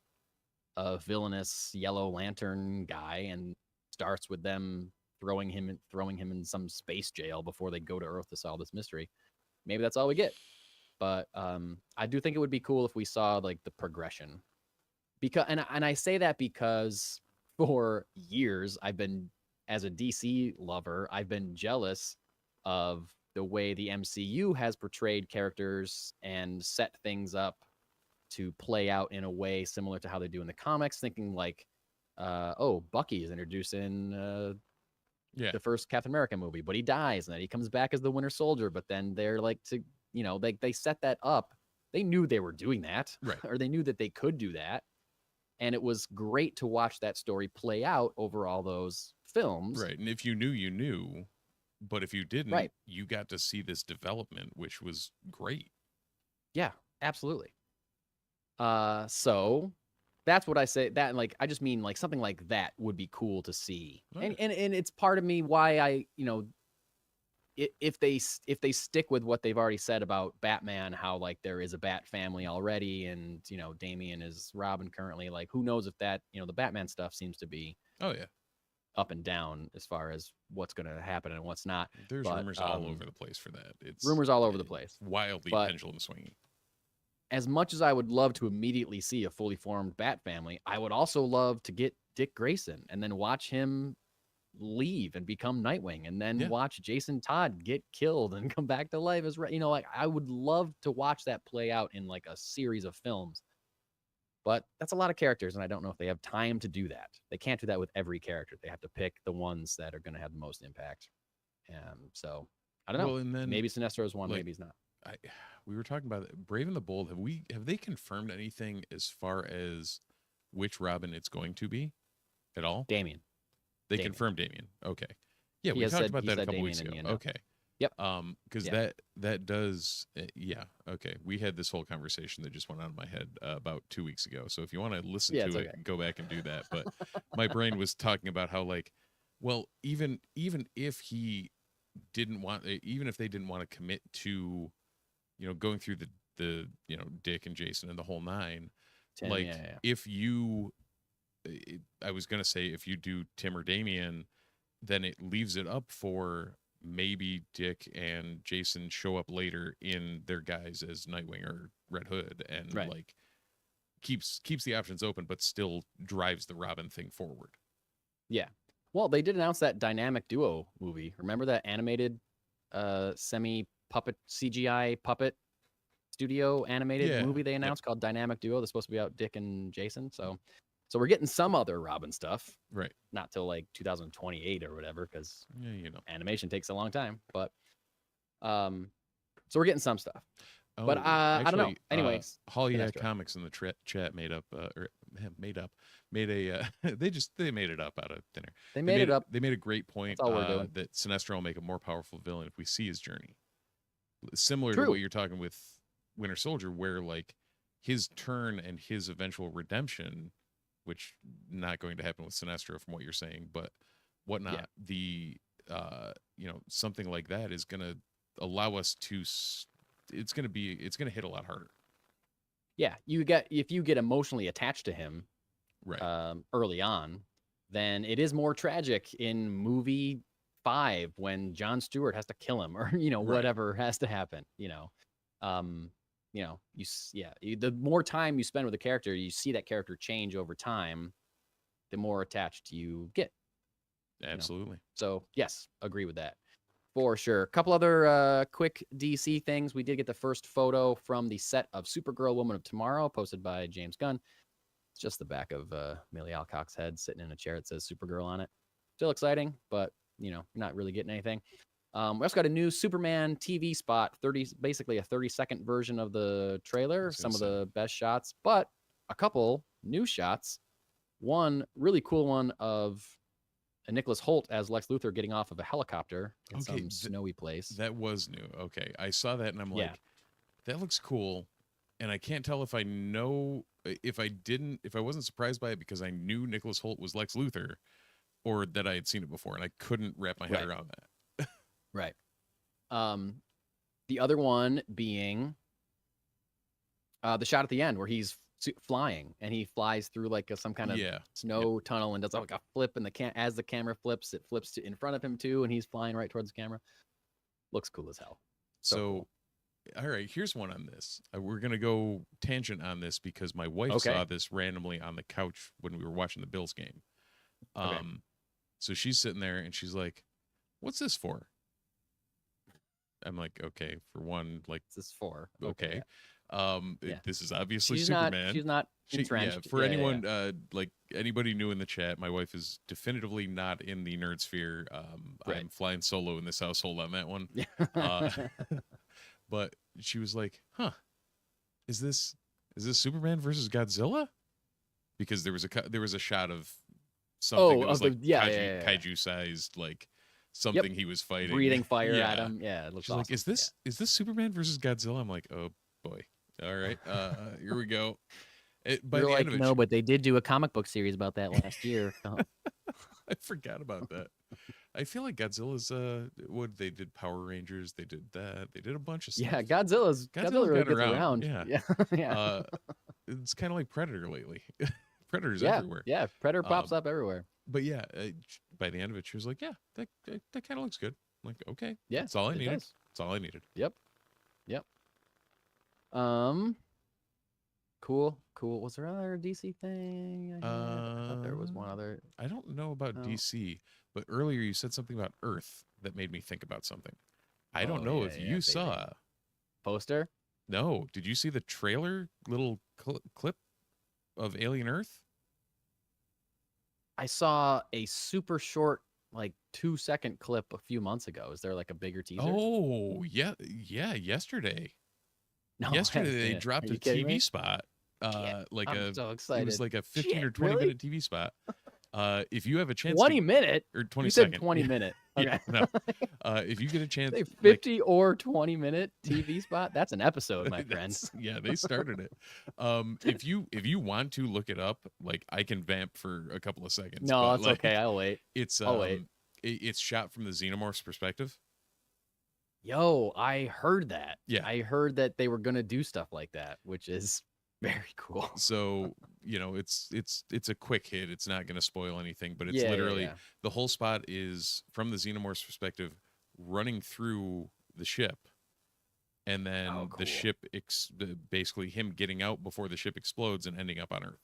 a villainous Yellow Lantern guy and starts with them throwing him in some space jail before they go to Earth to solve this mystery, maybe that's all we get. But I do think it would be cool if we saw like the progression. And I say that because for years as a DC lover, I've been jealous of the way the MCU has portrayed characters and set things up to play out in a way similar to how they do in the comics, thinking like, Bucky is introduced in the first Captain America movie, but he dies, and then he comes back as the Winter Soldier, but then they're like, they set that up. They knew they were doing that, right, or they knew that they could do that. And it was great to watch that story play out over all those films. Right. And if you knew, you knew. But if you didn't, right, you got to see this development, which was great. Yeah, absolutely. So that's what I say. That, like, I just mean like something like that would be cool to see. Right. And it's part of me why I, if they stick with what they've already said about Batman, how like there is a Bat family already, and Damian is Robin currently, like who knows if that, the Batman stuff seems to be up and down as far as what's going to happen and what's not. There's rumors all over the place for that. It's rumors all over the place, wildly pendulum swinging. As much as I would love to immediately see a fully formed Bat family, I would also love to get Dick Grayson and then watch him leave and become Nightwing, and then watch Jason Todd get killed and come back to life as like I would love to watch that play out in like a series of films. But that's a lot of characters, and I don't know if they have time to do that. They can't do that with every character. They have to pick the ones that are going to have the most impact. So I don't know. And then, maybe Sinestro is one, maybe he's not. We were talking about Brave and the Bold. Have they confirmed anything as far as which Robin it's going to be at all? Damian. They confirmed Damian. Okay. Yeah, we talked about that a couple weeks ago. Okay. Yep. Because that does, okay. We had this whole conversation that just went on in my head about 2 weeks ago. So if you want to listen to it, go back and do that. But my brain was talking about how, like, well, even if he didn't want, even if they didn't want to commit to, going through the Dick and Jason and the whole nine, if you, I was gonna say if you do Tim or Damian, then it leaves it up for maybe Dick and Jason show up later in their guise as Nightwing or Red Hood, and like keeps the options open, but still drives the Robin thing forward. Yeah. Well, they did announce that dynamic duo movie. Remember that animated semi puppet CGI puppet studio animated movie they announced called Dynamic Duo? That's supposed to be about Dick and Jason. So we're getting some other Robin stuff. Right. Not till like 2028 or whatever, because animation takes a long time. But so we're getting some stuff. But actually, I don't know. Anyways, Hollywood Comics in the chat made a they made it up out of thin air. They made it up. They made a great point that Sinestro will make a more powerful villain if we see his journey. Similar to what you're talking with Winter Soldier, where like his turn and his eventual redemption, which not going to happen with Sinestro from what you're saying, but whatnot, the something like that is going to allow us to, it's going to hit a lot harder. Yeah. If you get emotionally attached to him early on, then it is more tragic in movie 5 when Jon Stewart has to kill him, or whatever has to happen. The more time you spend with a character, you see that character change over time, the more attached you get. Absolutely. So yes, agree with that. For sure. A couple other quick DC things. We did get the first photo from the set of Supergirl Woman of Tomorrow, posted by James Gunn. It's just the back of Millie Alcock's head sitting in a chair that says Supergirl on it. Still exciting, but, not really getting anything. We also got a new Superman TV spot, basically a 30-second version of the trailer, some of the best shots, but a couple new shots. One really cool one of Nicholas Hoult as Lex Luthor getting off of a helicopter in some snowy place. That was new. Okay. I saw that and I'm like, that looks cool. And I can't tell if I wasn't surprised by it because I knew Nicholas Hoult was Lex Luthor or that I had seen it before and I couldn't wrap my head around that. Right. The other one being the shot at the end where he's flying and he flies through like some kind of snow tunnel and does like a flip, and as the camera flips, it flips in front of him too, and he's flying right towards the camera. Looks cool as hell. So cool. All right, here's one on this. We're gonna go tangent on this because my wife saw this randomly on the couch when we were watching the Bills game. So she's sitting there and she's like, "What's this for?" I'm like, "Okay, for one, like, what's this for?" Okay. This is obviously Superman. She's not entrenched. For anyone, like anybody new in the chat, my wife is definitively not in the nerd sphere. I'm flying solo in this household on that one. But she was like, "Huh, is this Superman versus Godzilla?" Because there was a shot of something that was like kaiju sized, like something he was fighting, breathing fire at him. Yeah, it looks She's awesome. like, is this Superman versus Godzilla? I'm like, oh boy. All right, here we go. You're like, no, but they did do a comic book series about that last year. I forgot about that. I feel like Godzilla's what they did Power Rangers, they did that, they did a bunch of stuff. Yeah, Godzilla really gets around. Yeah. It's kind of like Predator lately. Predator's everywhere. Yeah, Predator pops up everywhere. But yeah, by the end of it, she was like, "Yeah, that kind of looks good." I'm like, okay, yeah, that's all I needed. That's all I needed. Yep. Cool. Was there another DC thing? I thought there was one other. I don't know about DC, but earlier you said something about Earth that made me think about something. I don't know if you saw poster. No, did you see the trailer little clip of Alien Earth? I saw a super short, like 2-second clip a few months ago. Is there like a bigger teaser? Oh yeah, yesterday. No, yesterday they dropped a TV spot. I'm so excited. It was like a 15 or 20 minute TV spot. If you have a chance, 20 minute or 20 you second. said 20 minute. Okay. No. If you get a chance, 50 or 20 minute TV spot, that's an episode, my friends. Yeah, they started it. If you want to look it up, like I can vamp for a couple of seconds. No, it's okay. I'll wait. I'll wait. It's shot from the Xenomorph's perspective. Yo, I heard that. Yeah, I heard that they were gonna do stuff like that, which is very cool. So it's a quick hit. It's not gonna spoil anything, but it's literally the whole spot is from the Xenomorph's perspective, running through the ship, and then the ship basically him getting out before the ship explodes and ending up on Earth.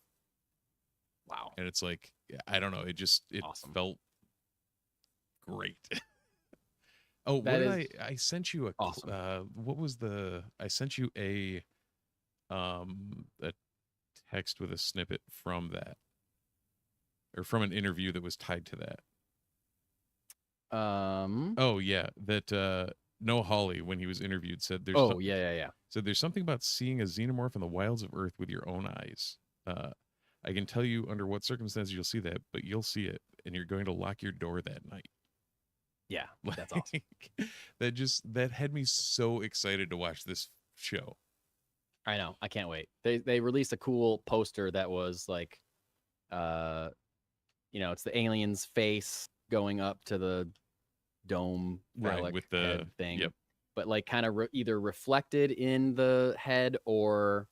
Wow. And it's like, I don't know. It awesome. Felt great. Oh, what did I sent you awesome. What was I sent you a text with a snippet from that, or from an interview that was tied to that. Oh yeah, that Noah Hawley, when he was interviewed, said there's said there's something about seeing a xenomorph in the wilds of Earth with your own eyes. I can tell you under what circumstances you'll see that, but you'll see it, and you're going to lock your door that night. Yeah, that's awesome. That had me so excited to watch this show. I know. I can't wait. They released a cool poster that was like, it's the alien's face going up to the dome with the head thing. Yep. But like kind of either reflected in the head or,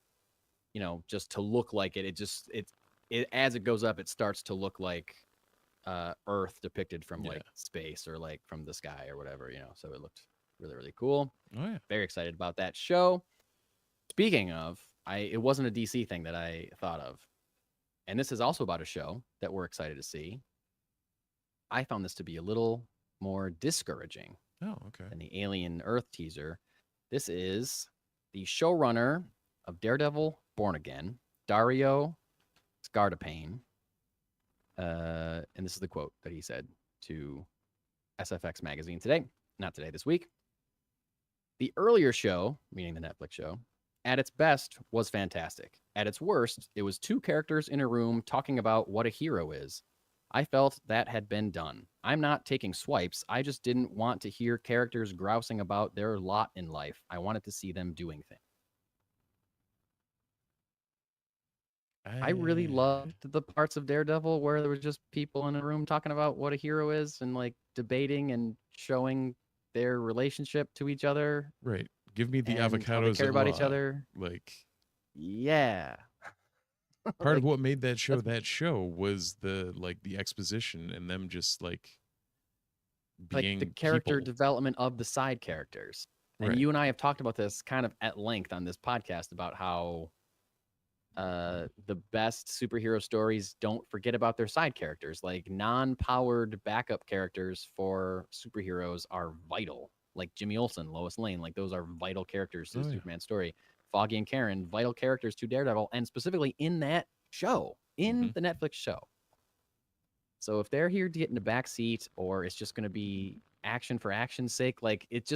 just to look like it. It as it goes up, it starts to look like Earth depicted from like space or like from the sky or whatever, so it looked really, really cool. Oh yeah. Very excited about that show. Speaking of, it wasn't a DC thing that I thought of, and this is also about a show that we're excited to see. I found this to be a little more discouraging Oh, okay. And the Alien Earth teaser. This is the showrunner of Daredevil Born Again, Dario Scardapane. And this is the quote that he said to SFX magazine today, not today, this week. The earlier show, meaning the Netflix show, at its best was fantastic. At its worst, it was two characters in a room talking about what a hero is. I felt that had been done. I'm not taking swipes. I just didn't want to hear characters grousing about their lot in life. I wanted to see them doing things. I really loved the parts of Daredevil where there was just people in a room talking about what a hero is and like debating and showing their relationship to each other. Right. Give me the and how they avocados care and about law. each other. Like, yeah. part of what made that show was the exposition and them just being the character people. development of the side characters. And Right. you and I have talked about this kind of at length on this podcast about how the best superhero stories don't forget about their side characters. Like non-powered backup characters for superheroes are vital. Like Jimmy Olsen, Lois Lane, like those are vital characters to the Superman story. Foggy and Karen, vital characters to Daredevil, and specifically in that show, in the Netflix show. So if they're here to get in the back seat, or it's just going to be action for action's sake, like it's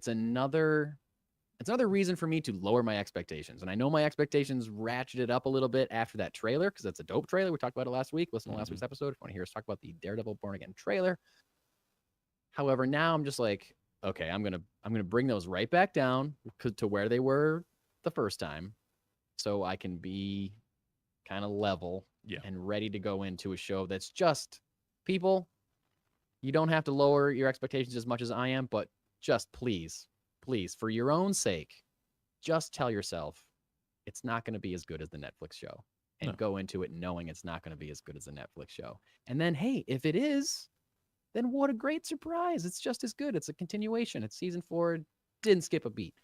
another reason for me to lower my expectations. And I know my expectations ratcheted up a little bit after that trailer because that's a dope trailer. We talked about it last week. Listen to last week's episode if you want to hear us talk about the Daredevil Born Again trailer. However, now I'm just like, okay, I'm gonna bring those right back down to where they were the first time, so I can be kind of level and ready to go into a show that's just people. You don't have to lower your expectations as much as I am, but just please, for your own sake, just tell yourself it's not going to be as good as the Netflix show, and go into it knowing it's not going to be as good as the Netflix show. And then, hey, if it is, then what a great surprise. It's just as good. It's a continuation. It's season 4. Didn't skip a beat.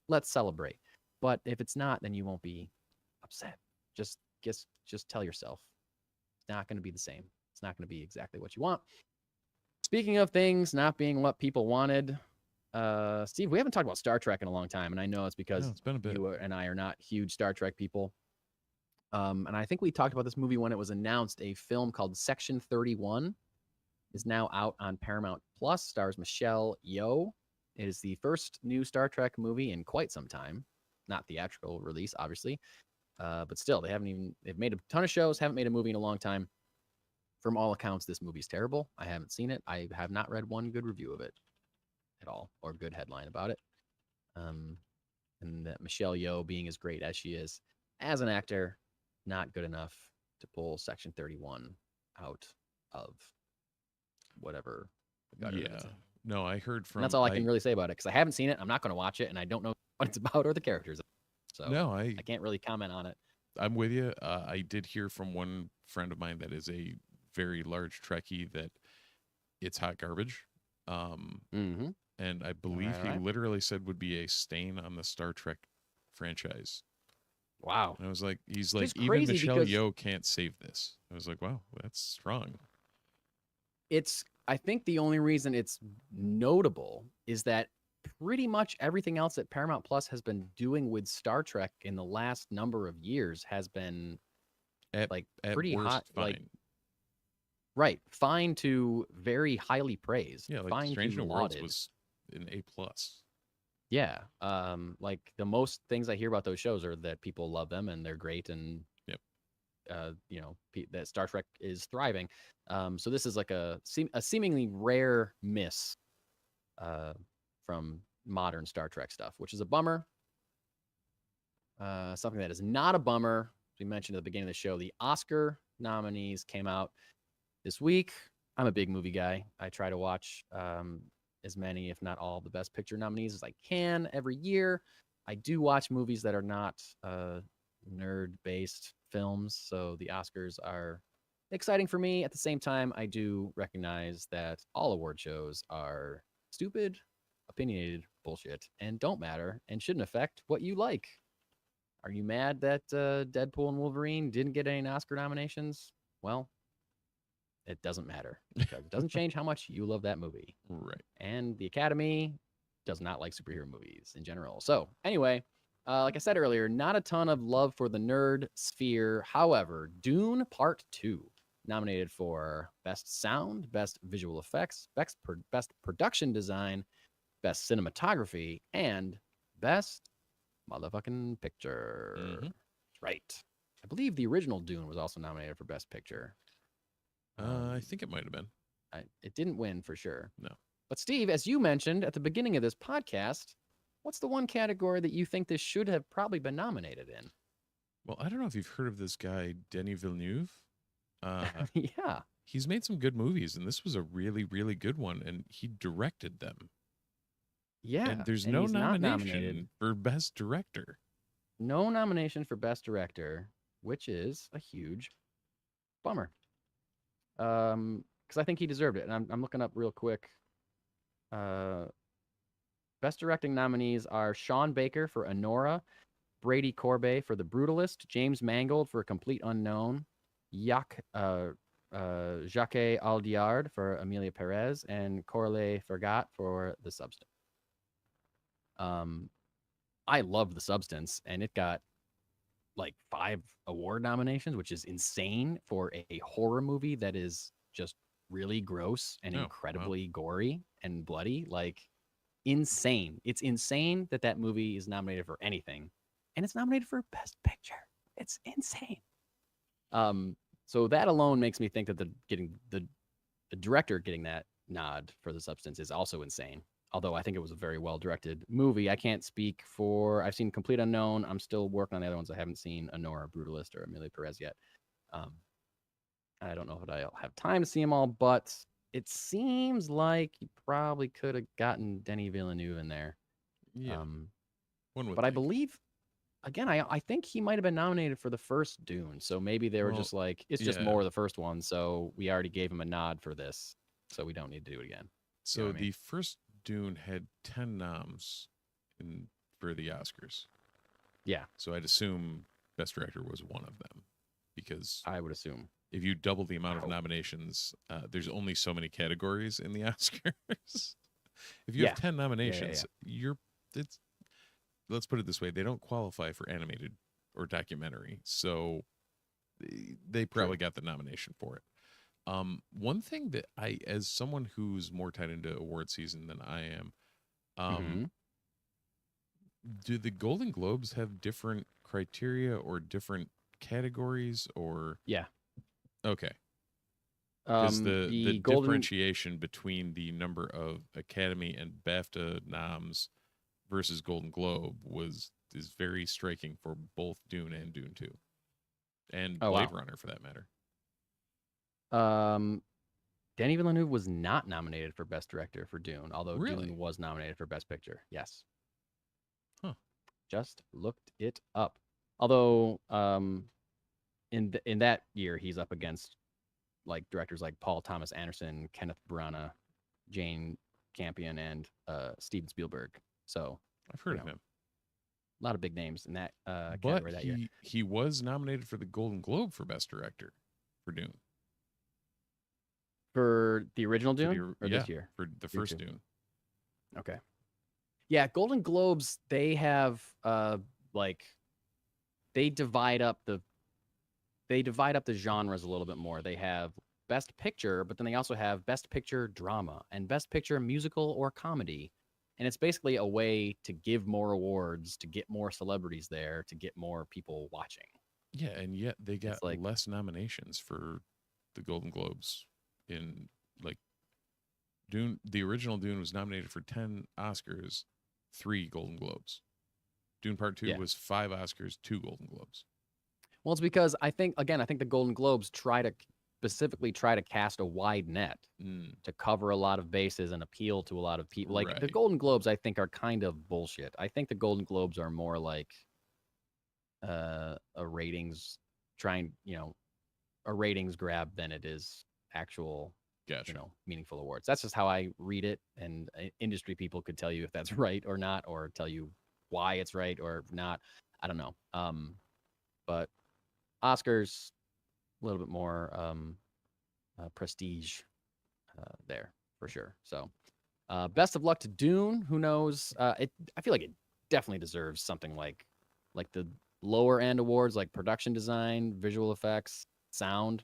Let's celebrate. But if it's not, then you won't be upset. Just tell yourself it's not going to be the same. It's not going to be exactly what you want. Speaking of things not being what people wanted, Steve, we haven't talked about Star Trek in a long time, and I know it's because it's been a bit. You and I are not huge Star Trek people. And I think we talked about this movie when it was announced. A film called Section 31 is now out on Paramount Plus. Stars Michelle Yeoh. It is the first new Star Trek movie in quite some time. Not theatrical release, obviously, but still, they've made a ton of shows, haven't made a movie in a long time. From all accounts, this movie's terrible. I haven't seen it. I have not read one good review of it at all, or good headline about it. And that Michelle Yeoh, being as great as she is as an actor, not good enough to pull Section 31 out of whatever the gutter that it's in. No, I heard from. And that's all I can really say about it because I haven't seen it. I'm not going to watch it, and I don't know what it's about or the characters. So no, I can't really comment on it. I'm with you. I did hear from one friend of mine that is a very large Trekkie that it's hot garbage. And I believe he literally said would be a stain on the Star Trek franchise. Wow. And I was like, he's like, even Michelle Yeoh can't save this. I was like, wow, that's strong. I think the only reason it's notable is that pretty much everything else that Paramount Plus has been doing with Star Trek in the last number of years has been at pretty worst, hot, fine. Fine to very highly praised. Yeah, fine Strange New Worlds was an A+. Yeah, the most things I hear about those shows are that people love them and they're great, and that Star Trek is thriving. So this is like a seemingly rare miss from modern Star Trek stuff, which is a bummer. Something that is not a bummer, as we mentioned at the beginning of the show, the Oscar nominees came out this week. I'm a big movie guy. I try to watch as many, if not all, the Best Picture nominees as I can every year. I do watch movies that are not nerd-based films, so the Oscars are exciting for me. At the same time, I do recognize that all award shows are stupid, opinionated bullshit and don't matter and shouldn't affect what you like. Are you mad that Deadpool and Wolverine didn't get any Oscar nominations? Well, it doesn't matter because it doesn't change how much you love that movie. Right. And the Academy does not like superhero movies in general. So anyway, like I said earlier, not a ton of love for the nerd sphere. However, Dune Part 2 nominated for Best Sound, Best Visual Effects, Best Production Design, Best Cinematography, and Best Motherfucking Picture. Mm-hmm. Right. I believe the original Dune was also nominated for Best Picture. I think it might have been. It didn't win for sure. No. But Steve, as you mentioned at the beginning of this podcast, what's the one category that you think this should have probably been nominated in? Well, I don't know if you've heard of this guy, Denis Villeneuve. Yeah. He's made some good movies, and this was a really, really good one, and he directed them. Yeah. And there's and no he's not nomination nominated. for Best Director. No nomination for Best Director, which is a huge bummer. Because I think he deserved it. And I'm looking up real quick. Best directing nominees are Sean Baker for Anora, Brady Corbet for The Brutalist, James Mangold for Complete Unknown, Jacques Aldiard for Amelia Perez, and Corley Fergat for The Substance. I loved The Substance, and it got like 5 award nominations, which is insane for a horror movie that is just really gross and incredibly gory and bloody. Like, insane. It's insane that that movie is nominated for anything, and it's nominated for Best Picture. It's insane. So that alone makes me think that the director getting that nod for The Substance is also insane. Although I think it was a very well directed movie. I can't speak for. I've seen Complete Unknown. I'm still working on the other ones. I haven't seen Honora, Brutalist, or Amelia Perez yet. I don't know if I'll have time to see them all, but it seems like you probably could have gotten Denis Villeneuve in there. Yeah. One would but think. I believe, again, I think he might have been nominated for the first Dune. So maybe they were just like, it's just more of the first one. So we already gave him a nod for this. So we don't need to do it again. So the first Dune had 10 noms for the Oscars. Yeah. So I'd assume Best Director was one of them, because I would assume if you double the amount of nominations, there's only so many categories in the Oscars. If you have 10 nominations, let's put it this way, they don't qualify for animated or documentary. So they probably got the nomination for it. One thing that as someone who's more tied into award season than I am, do the Golden Globes have different criteria or different categories, or? Yeah. Okay. Because the differentiation between the number of Academy and BAFTA noms versus Golden Globe is very striking for both Dune and Dune 2. And Blade Runner, for that matter. Denis Villeneuve was not nominated for Best Director for Dune, although Dune was nominated for Best Picture. Yes. Huh. Just looked it up. Although, in that year, he's up against like directors like Paul Thomas Anderson, Kenneth Branagh, Jane Campion, and Steven Spielberg. So I've heard of him. A lot of big names in that category that year. He was nominated for the Golden Globe for Best Director for Dune. For the original Dune or this year? For the first Dune. Okay. Yeah, Golden Globes, they have they divide up the genres a little bit more. They have Best Picture, but then they also have Best Picture Drama and Best Picture Musical or Comedy. And it's basically a way to give more awards, to get more celebrities there, to get more people watching. Yeah, and yet they got less nominations for the Golden Globes. In like Dune, the original Dune was nominated for 10 Oscars, 3 Golden Globes. Dune Part 2 was 5 Oscars, 2 Golden Globes. Well, it's because I think the Golden Globes specifically try to cast a wide net to cover a lot of bases and appeal to a lot of people. Like the Golden Globes, I think, are kind of bullshit. I think the Golden Globes are more like a ratings grab than it is actual meaningful awards. That's just how I read it, and industry people could tell you if that's right or not, or tell you why it's right or not. I don't know. But Oscars, a little bit more prestige there for sure. So, best of luck to Dune. Who knows? I feel like it definitely deserves something like the lower end awards, like production design, visual effects, sound.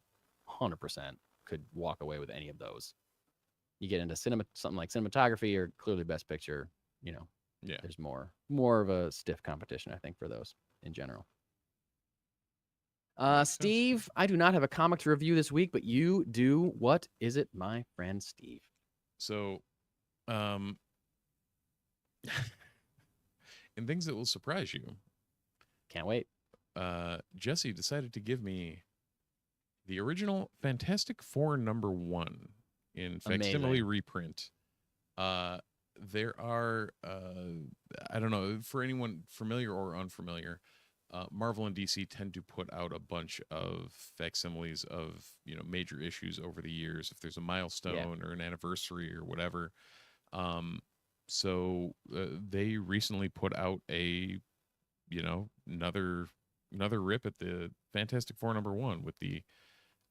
100% could walk away with any of those. You get into something like cinematography or clearly best picture. Yeah. There's more of a stiff competition, I think, for those in general. Steve, I do not have a comic to review this week, but you do. What is it, my friend Steve? So, in things that will surprise you, can't wait. Jesse decided to give me the original Fantastic Four #1 in facsimile reprint. There are, I don't know, for anyone familiar or unfamiliar, Marvel and DC tend to put out a bunch of facsimiles of major issues over the years if there's a milestone or an anniversary or whatever. So they recently put out a another rip at the Fantastic Four #1 with the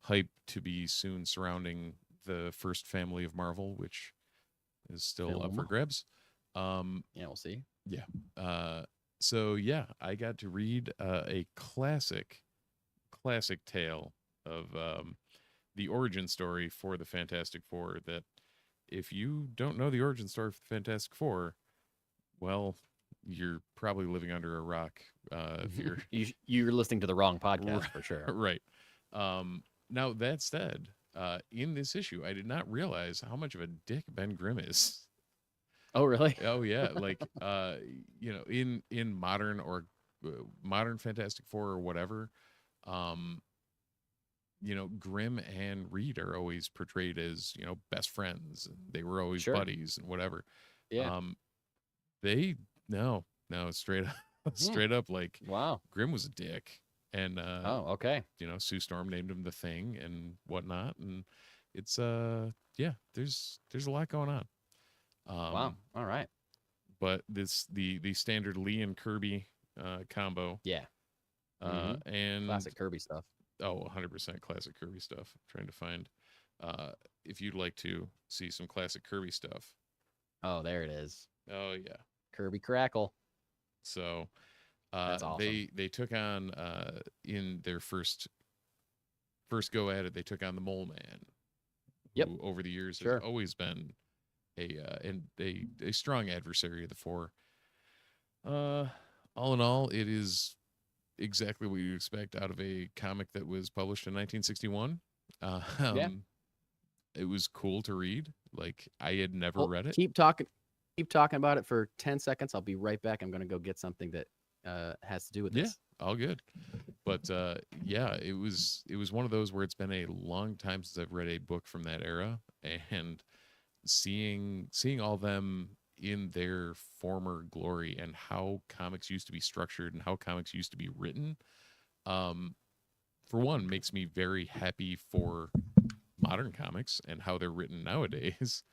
hype to be soon surrounding the first family of Marvel, which is still up for grabs. We'll see. Yeah. So yeah, I got to read a classic tale of the origin story for the Fantastic Four. That if you don't know the origin story for the Fantastic Four, well, you're probably living under a rock. If you're listening to the wrong podcast for sure. Right. Now that said, in this issue, I did not realize how much of a dick Ben Grimm is. Oh, really? Oh, yeah. Like, in modern or modern Fantastic Four or whatever, Grimm and Reed are always portrayed as, best friends. And they were always buddies and whatever. Yeah. Straight up, like, wow, Grimm was a dick. And, okay. Sue Storm named him the Thing and whatnot. And it's, there's a lot going on. Wow. All right. But the standard Lee and Kirby combo. Yeah. And classic Kirby stuff. Oh, 100% classic Kirby stuff. I'm trying to find if you'd like to see some classic Kirby stuff. Oh, there it is. Oh yeah. Kirby Crackle. So that's awesome. They took on in their first go at it, they took on the Mole Man. Yep. Who over the years has always been a strong adversary of the Four. All in all, it is exactly what you expect out of a comic that was published in 1961. It was cool to read. Like, I had never read it. Keep talking about it for 10 seconds. I'll be right back. I'm going to go get something that has to do with this. Yeah, all good. But it was one of those where it's been a long time since I've read a book from that era, and seeing all them in their former glory and how comics used to be structured and how comics used to be written, for one, makes me very happy for modern comics and how they're written nowadays,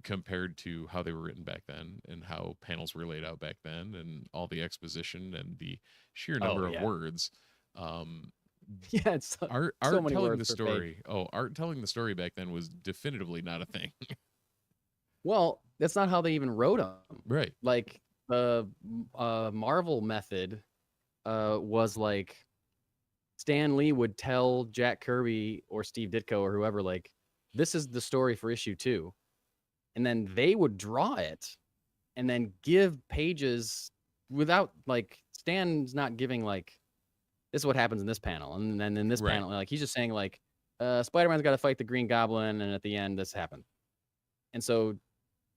compared to how they were written back then and how panels were laid out back then and all the exposition and the sheer number of words. It's art telling the story. Art telling the story back then was definitively not a thing. Well, that's not how they even wrote them. Right. Like the Marvel method was like Stan Lee would tell Jack Kirby or Steve Ditko or whoever, like, this is the story for issue 2. And then they would draw it and then give pages without, like, Stan's not giving, like, this is what happens in this panel. And then in this panel, like, he's just saying, like, Spider-Man's got to fight the Green Goblin. And at the end, this happened. And so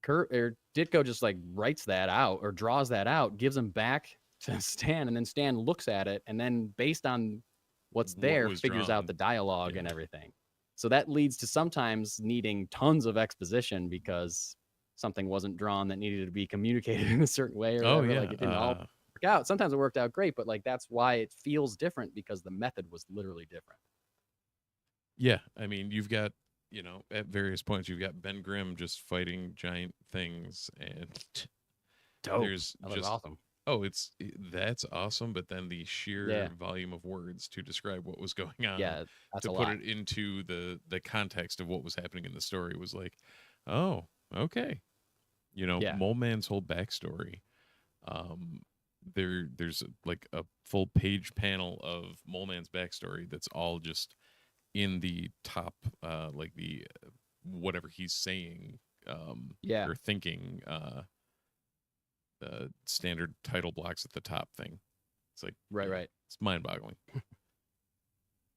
Ditko just, like, writes that out or draws that out, gives them back to Stan. And then Stan looks at it. And then based on what's there, figures out the dialogue and everything. So that leads to sometimes needing tons of exposition because something wasn't drawn that needed to be communicated in a certain way or whatever. Like, it didn't all work out. Sometimes it worked out great, but, like, that's why it feels different, because the method was literally different. Yeah, I mean, you've got, at various points, you've got Ben Grimm just fighting giant things, and Dope. That was awesome. that's awesome. But then the sheer volume of words to describe what was going on, that's to a put lot. it into the context of what was happening in the story was like, oh, okay. Mole Man's whole backstory. Um, there's like a full page panel of Mole Man's backstory that's all just in the top, like the whatever he's saying, or thinking, standard title blocks at the top thing. It's like right. It's mind-boggling.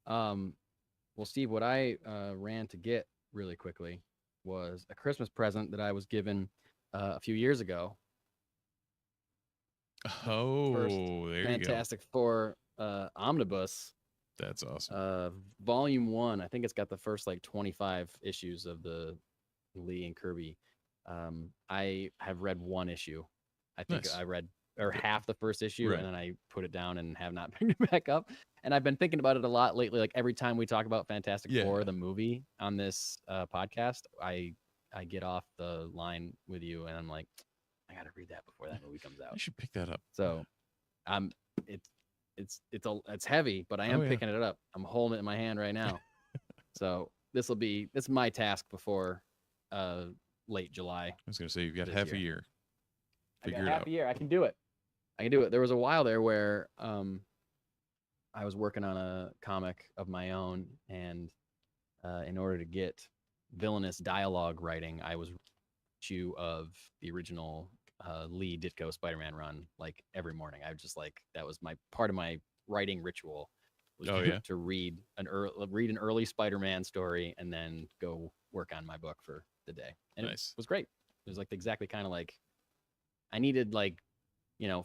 Well, Steve, what I ran to get really quickly was a Christmas present that I was given a few years ago. Oh, First there Fantastic Four omnibus. That's awesome. Volume 1. I think it's got the first like 25 issues of the Lee and Kirby. I have read one issue. I think Nice. I read half the first issue, and then I put it down and have not picked it back up. And I've been thinking about it a lot lately. Like every time we talk about Fantastic Four, the movie on this podcast, I get off the line with you, and I'm like, I gotta read that before that movie comes out. You should pick that up. So, it's heavy, but I am picking it up. I'm holding it in my hand right now. So this is my task before late July. I was gonna say you've got half a year. Figure it out. Half a year. I can do it. There was a while there where I was working on a comic of my own, and in order to get villainous dialogue writing, I was issue of the original Lee Ditko Spider-Man run like every morning. I was just like, that was my part of my writing ritual was to read an early Spider-Man story and then go work on my book for the day. And it was great. It was like exactly kind of like I needed, like,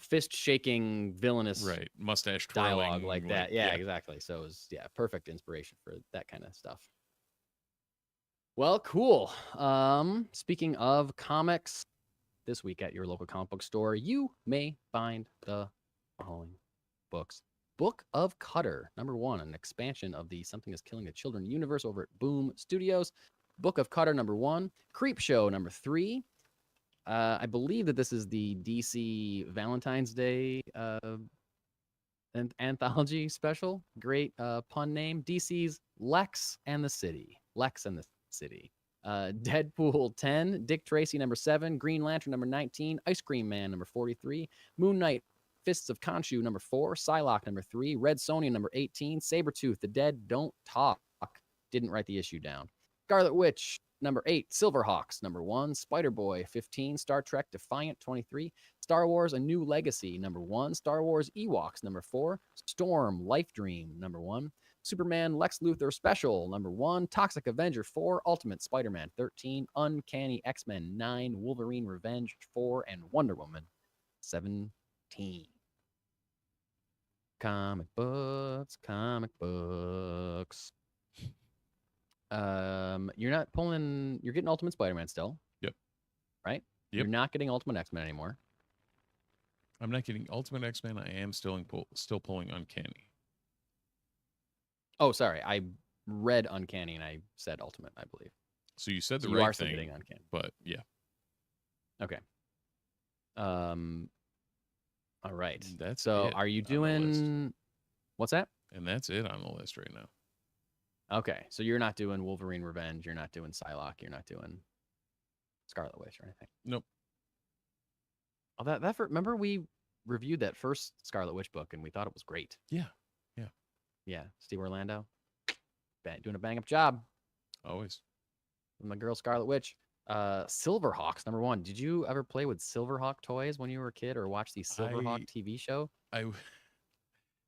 fist shaking villainous mustache dialogue like that. Yeah, exactly. So it was perfect inspiration for that kind of stuff. Well, cool. Speaking of comics, this week at your local comic book store, you may find the following books. Book of Cutter, #1, an expansion of the Something is Killing the Children universe over at Boom Studios. Book of Cutter, #1. Creep Show, #3. I believe that this is the DC Valentine's Day anthology special. Great pun name. DC's Lex and the City. Deadpool 10, Dick Tracy #7, Green Lantern #19, Ice Cream Man #43, Moon Knight, Fists of Khonshu #4, Psylocke #3, Red Sonja #18, Sabretooth, The Dead Don't Talk. Didn't write the issue down. Scarlet Witch #8, Silverhawks #1, Spider-Boy 15, Star Trek Defiant 23, Star Wars A New Legacy #1, Star Wars Ewoks #4, Storm Life Dream #1, Superman Lex Luthor Special #1, Toxic Avenger 4, Ultimate Spider-Man 13, Uncanny X-Men 9, Wolverine Revenge 4, and Wonder Woman 17. Comic books. You're getting Ultimate Spider-Man still. Yep. Right? Yep. You're not getting Ultimate X-Men anymore. I'm not getting Ultimate X-Men. I am still pulling Uncanny. Oh, sorry. I read Uncanny and I said Ultimate, I believe. So you said the you right are still thing. Getting Uncanny. But yeah. Okay. All right. That's so are you doing what's that? And that's it on the list right now. Okay. So you're not doing Wolverine Revenge, you're not doing Psylocke, you're not doing Scarlet Witch or anything. Nope. Oh, remember we reviewed that first Scarlet Witch book and we thought it was great. Yeah. Steve Orlando doing a bang up job. Always. With my girl Scarlet Witch. Silverhawks #1. Did you ever play with Silverhawk toys when you were a kid or watch the Silverhawk TV show?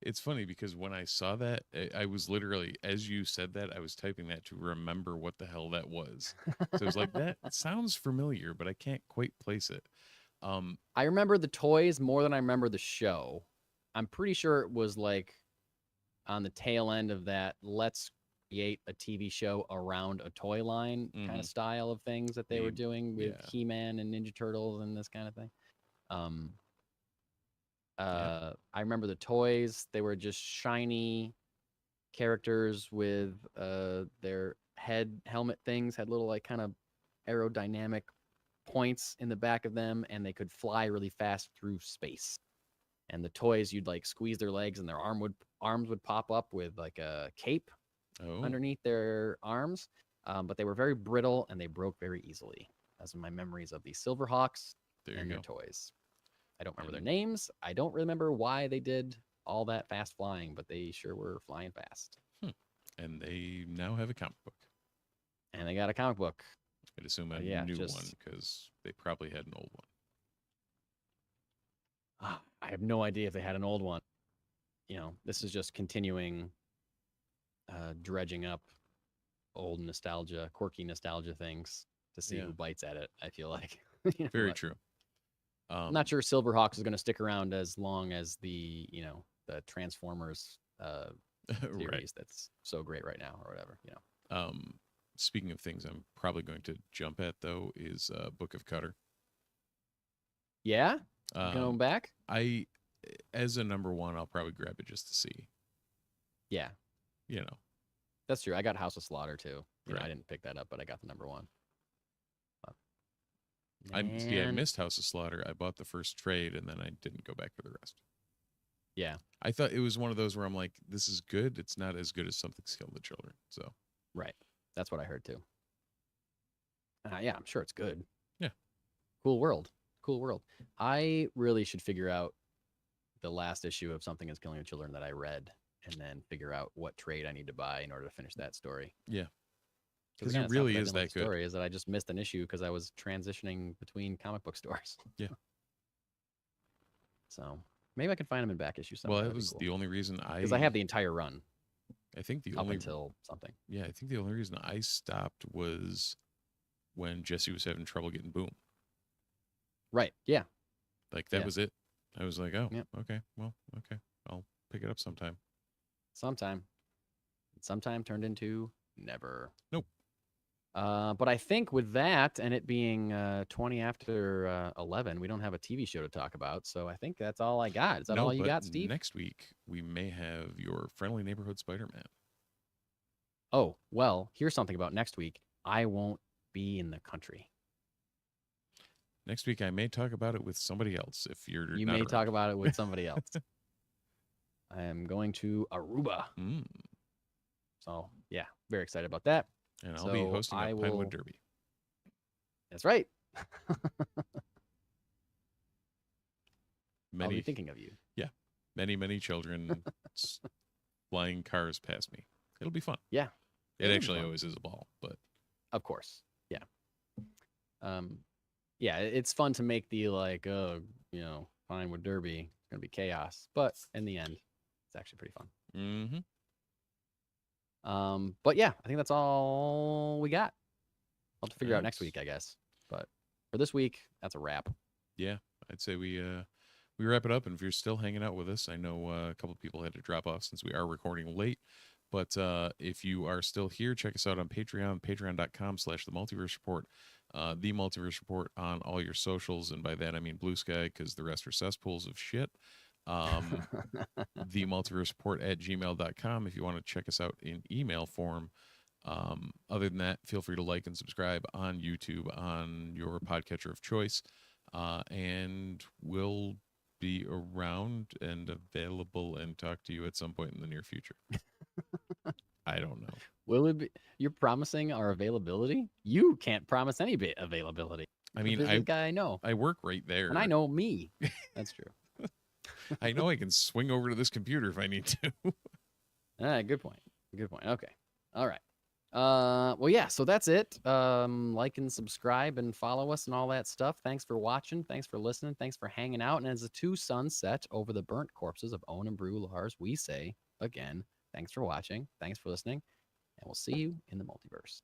It's funny because when I saw that, I was literally, as you said that, I was typing that to remember what the hell that was. So I was like, that sounds familiar, but I can't quite place it. I remember the toys more than I remember the show. I'm pretty sure it was like on the tail end of that, let's create a TV show around a toy line kind of style of things that they were doing with He-Man and Ninja Turtles and this kind of thing. I remember the toys. They were just shiny characters with their helmet things had little like kind of aerodynamic points in the back of them, and they could fly really fast through space. And the toys, you'd like squeeze their legs, and their arms would pop up with like a cape underneath their arms. But they were very brittle and they broke very easily. Those are my memories of the Silverhawks and their toys. I don't remember their names. I don't remember why they did all that fast flying, but they sure were flying fast. And they now have a comic book. And they got a comic book. I'd assume a new one, because they probably had an old one. I have no idea if they had an old one. You know, this is just continuing dredging up old nostalgia, quirky nostalgia things to see who bites at it, I feel like. Very true. I'm not sure Silverhawks is going to stick around as long as the Transformers series that's so great right now, or whatever, Speaking of things I'm probably going to jump at, though, is Book of Cutter. Yeah? Going back? As a number one, I'll probably grab it just to see. Yeah. That's true. I got House of Slaughter, too. I didn't pick that up, but I got the number one. I missed House of Slaughter. I bought the first trade, and then I didn't go back for the rest. Yeah. I thought it was one of those where I'm like, this is good. It's not as good as Something's Killed the Children. So. Right. That's what I heard, too. Yeah, I'm sure it's good. Yeah. Cool world. I really should figure out the last issue of Something is Killing the Children that I read, and then figure out what trade I need to buy in order to finish that story. Yeah. Because it really is that good. The story is that I just missed an issue because I was transitioning between comic book stores. Yeah. So maybe I can find them in back issue somewhere. Well, it was the only reason because I have the entire run. I think up until something. Yeah, I think the only reason I stopped was when Jesse was having trouble getting Boom. Right. Yeah. Like that was it. I was like, oh, okay. Well, okay. I'll pick it up sometime. Sometime turned into never. Nope. But I think with that, and it being 20 after 11, we don't have a TV show to talk about. So I think that's all I got. Is that all you got, Steve? Next week, we may have your friendly neighborhood Spider-Man. Oh, well, here's something about next week. I won't be in the country. Next week, I may talk about it with somebody else if you're You not may around. talk about it with somebody else. I am going to Aruba. So, yeah, very excited about that. And I'll be hosting a Pinewood Derby. That's right. I'll be thinking of you. Yeah. Many children flying cars past me. It'll be fun. Yeah. It actually always is a ball, but. Of course. Yeah. Yeah, it's fun to make the Pinewood Derby. It's going to be chaos. But in the end, it's actually pretty fun. Mm-hmm. But yeah, I think that's all we got. I'll have to figure out next week, I guess. But for this week, that's a wrap. Yeah, I'd say we wrap it up. And if you're still hanging out with us, I know a couple of people had to drop off since we are recording late. But if you are still here, check us out on Patreon, patreon.com/The Multiverse Report. The Multiverse Report on all your socials. And by that, I mean Blue Sky, because the rest are cesspools of shit. The Multiverse Report at gmail.com if you want to check us out in email form. Other than that, feel free to like and subscribe on YouTube on your podcatcher of choice. And we'll be around and available and talk to you at some point in the near future. I don't know. Will it be? You're promising our availability? You can't promise any availability. I mean, this guy I know. I work right there. And I know me. That's true. I know I can swing over to this computer if I need to. Good point. Okay. All right. Well, yeah, so that's it. Like and subscribe and follow us and all that stuff. Thanks for watching. Thanks for listening. Thanks for hanging out. And as the two suns set over the burnt corpses of Owen and Brew Lars, we say, again, thanks for watching. Thanks for listening. And we'll see you in the multiverse.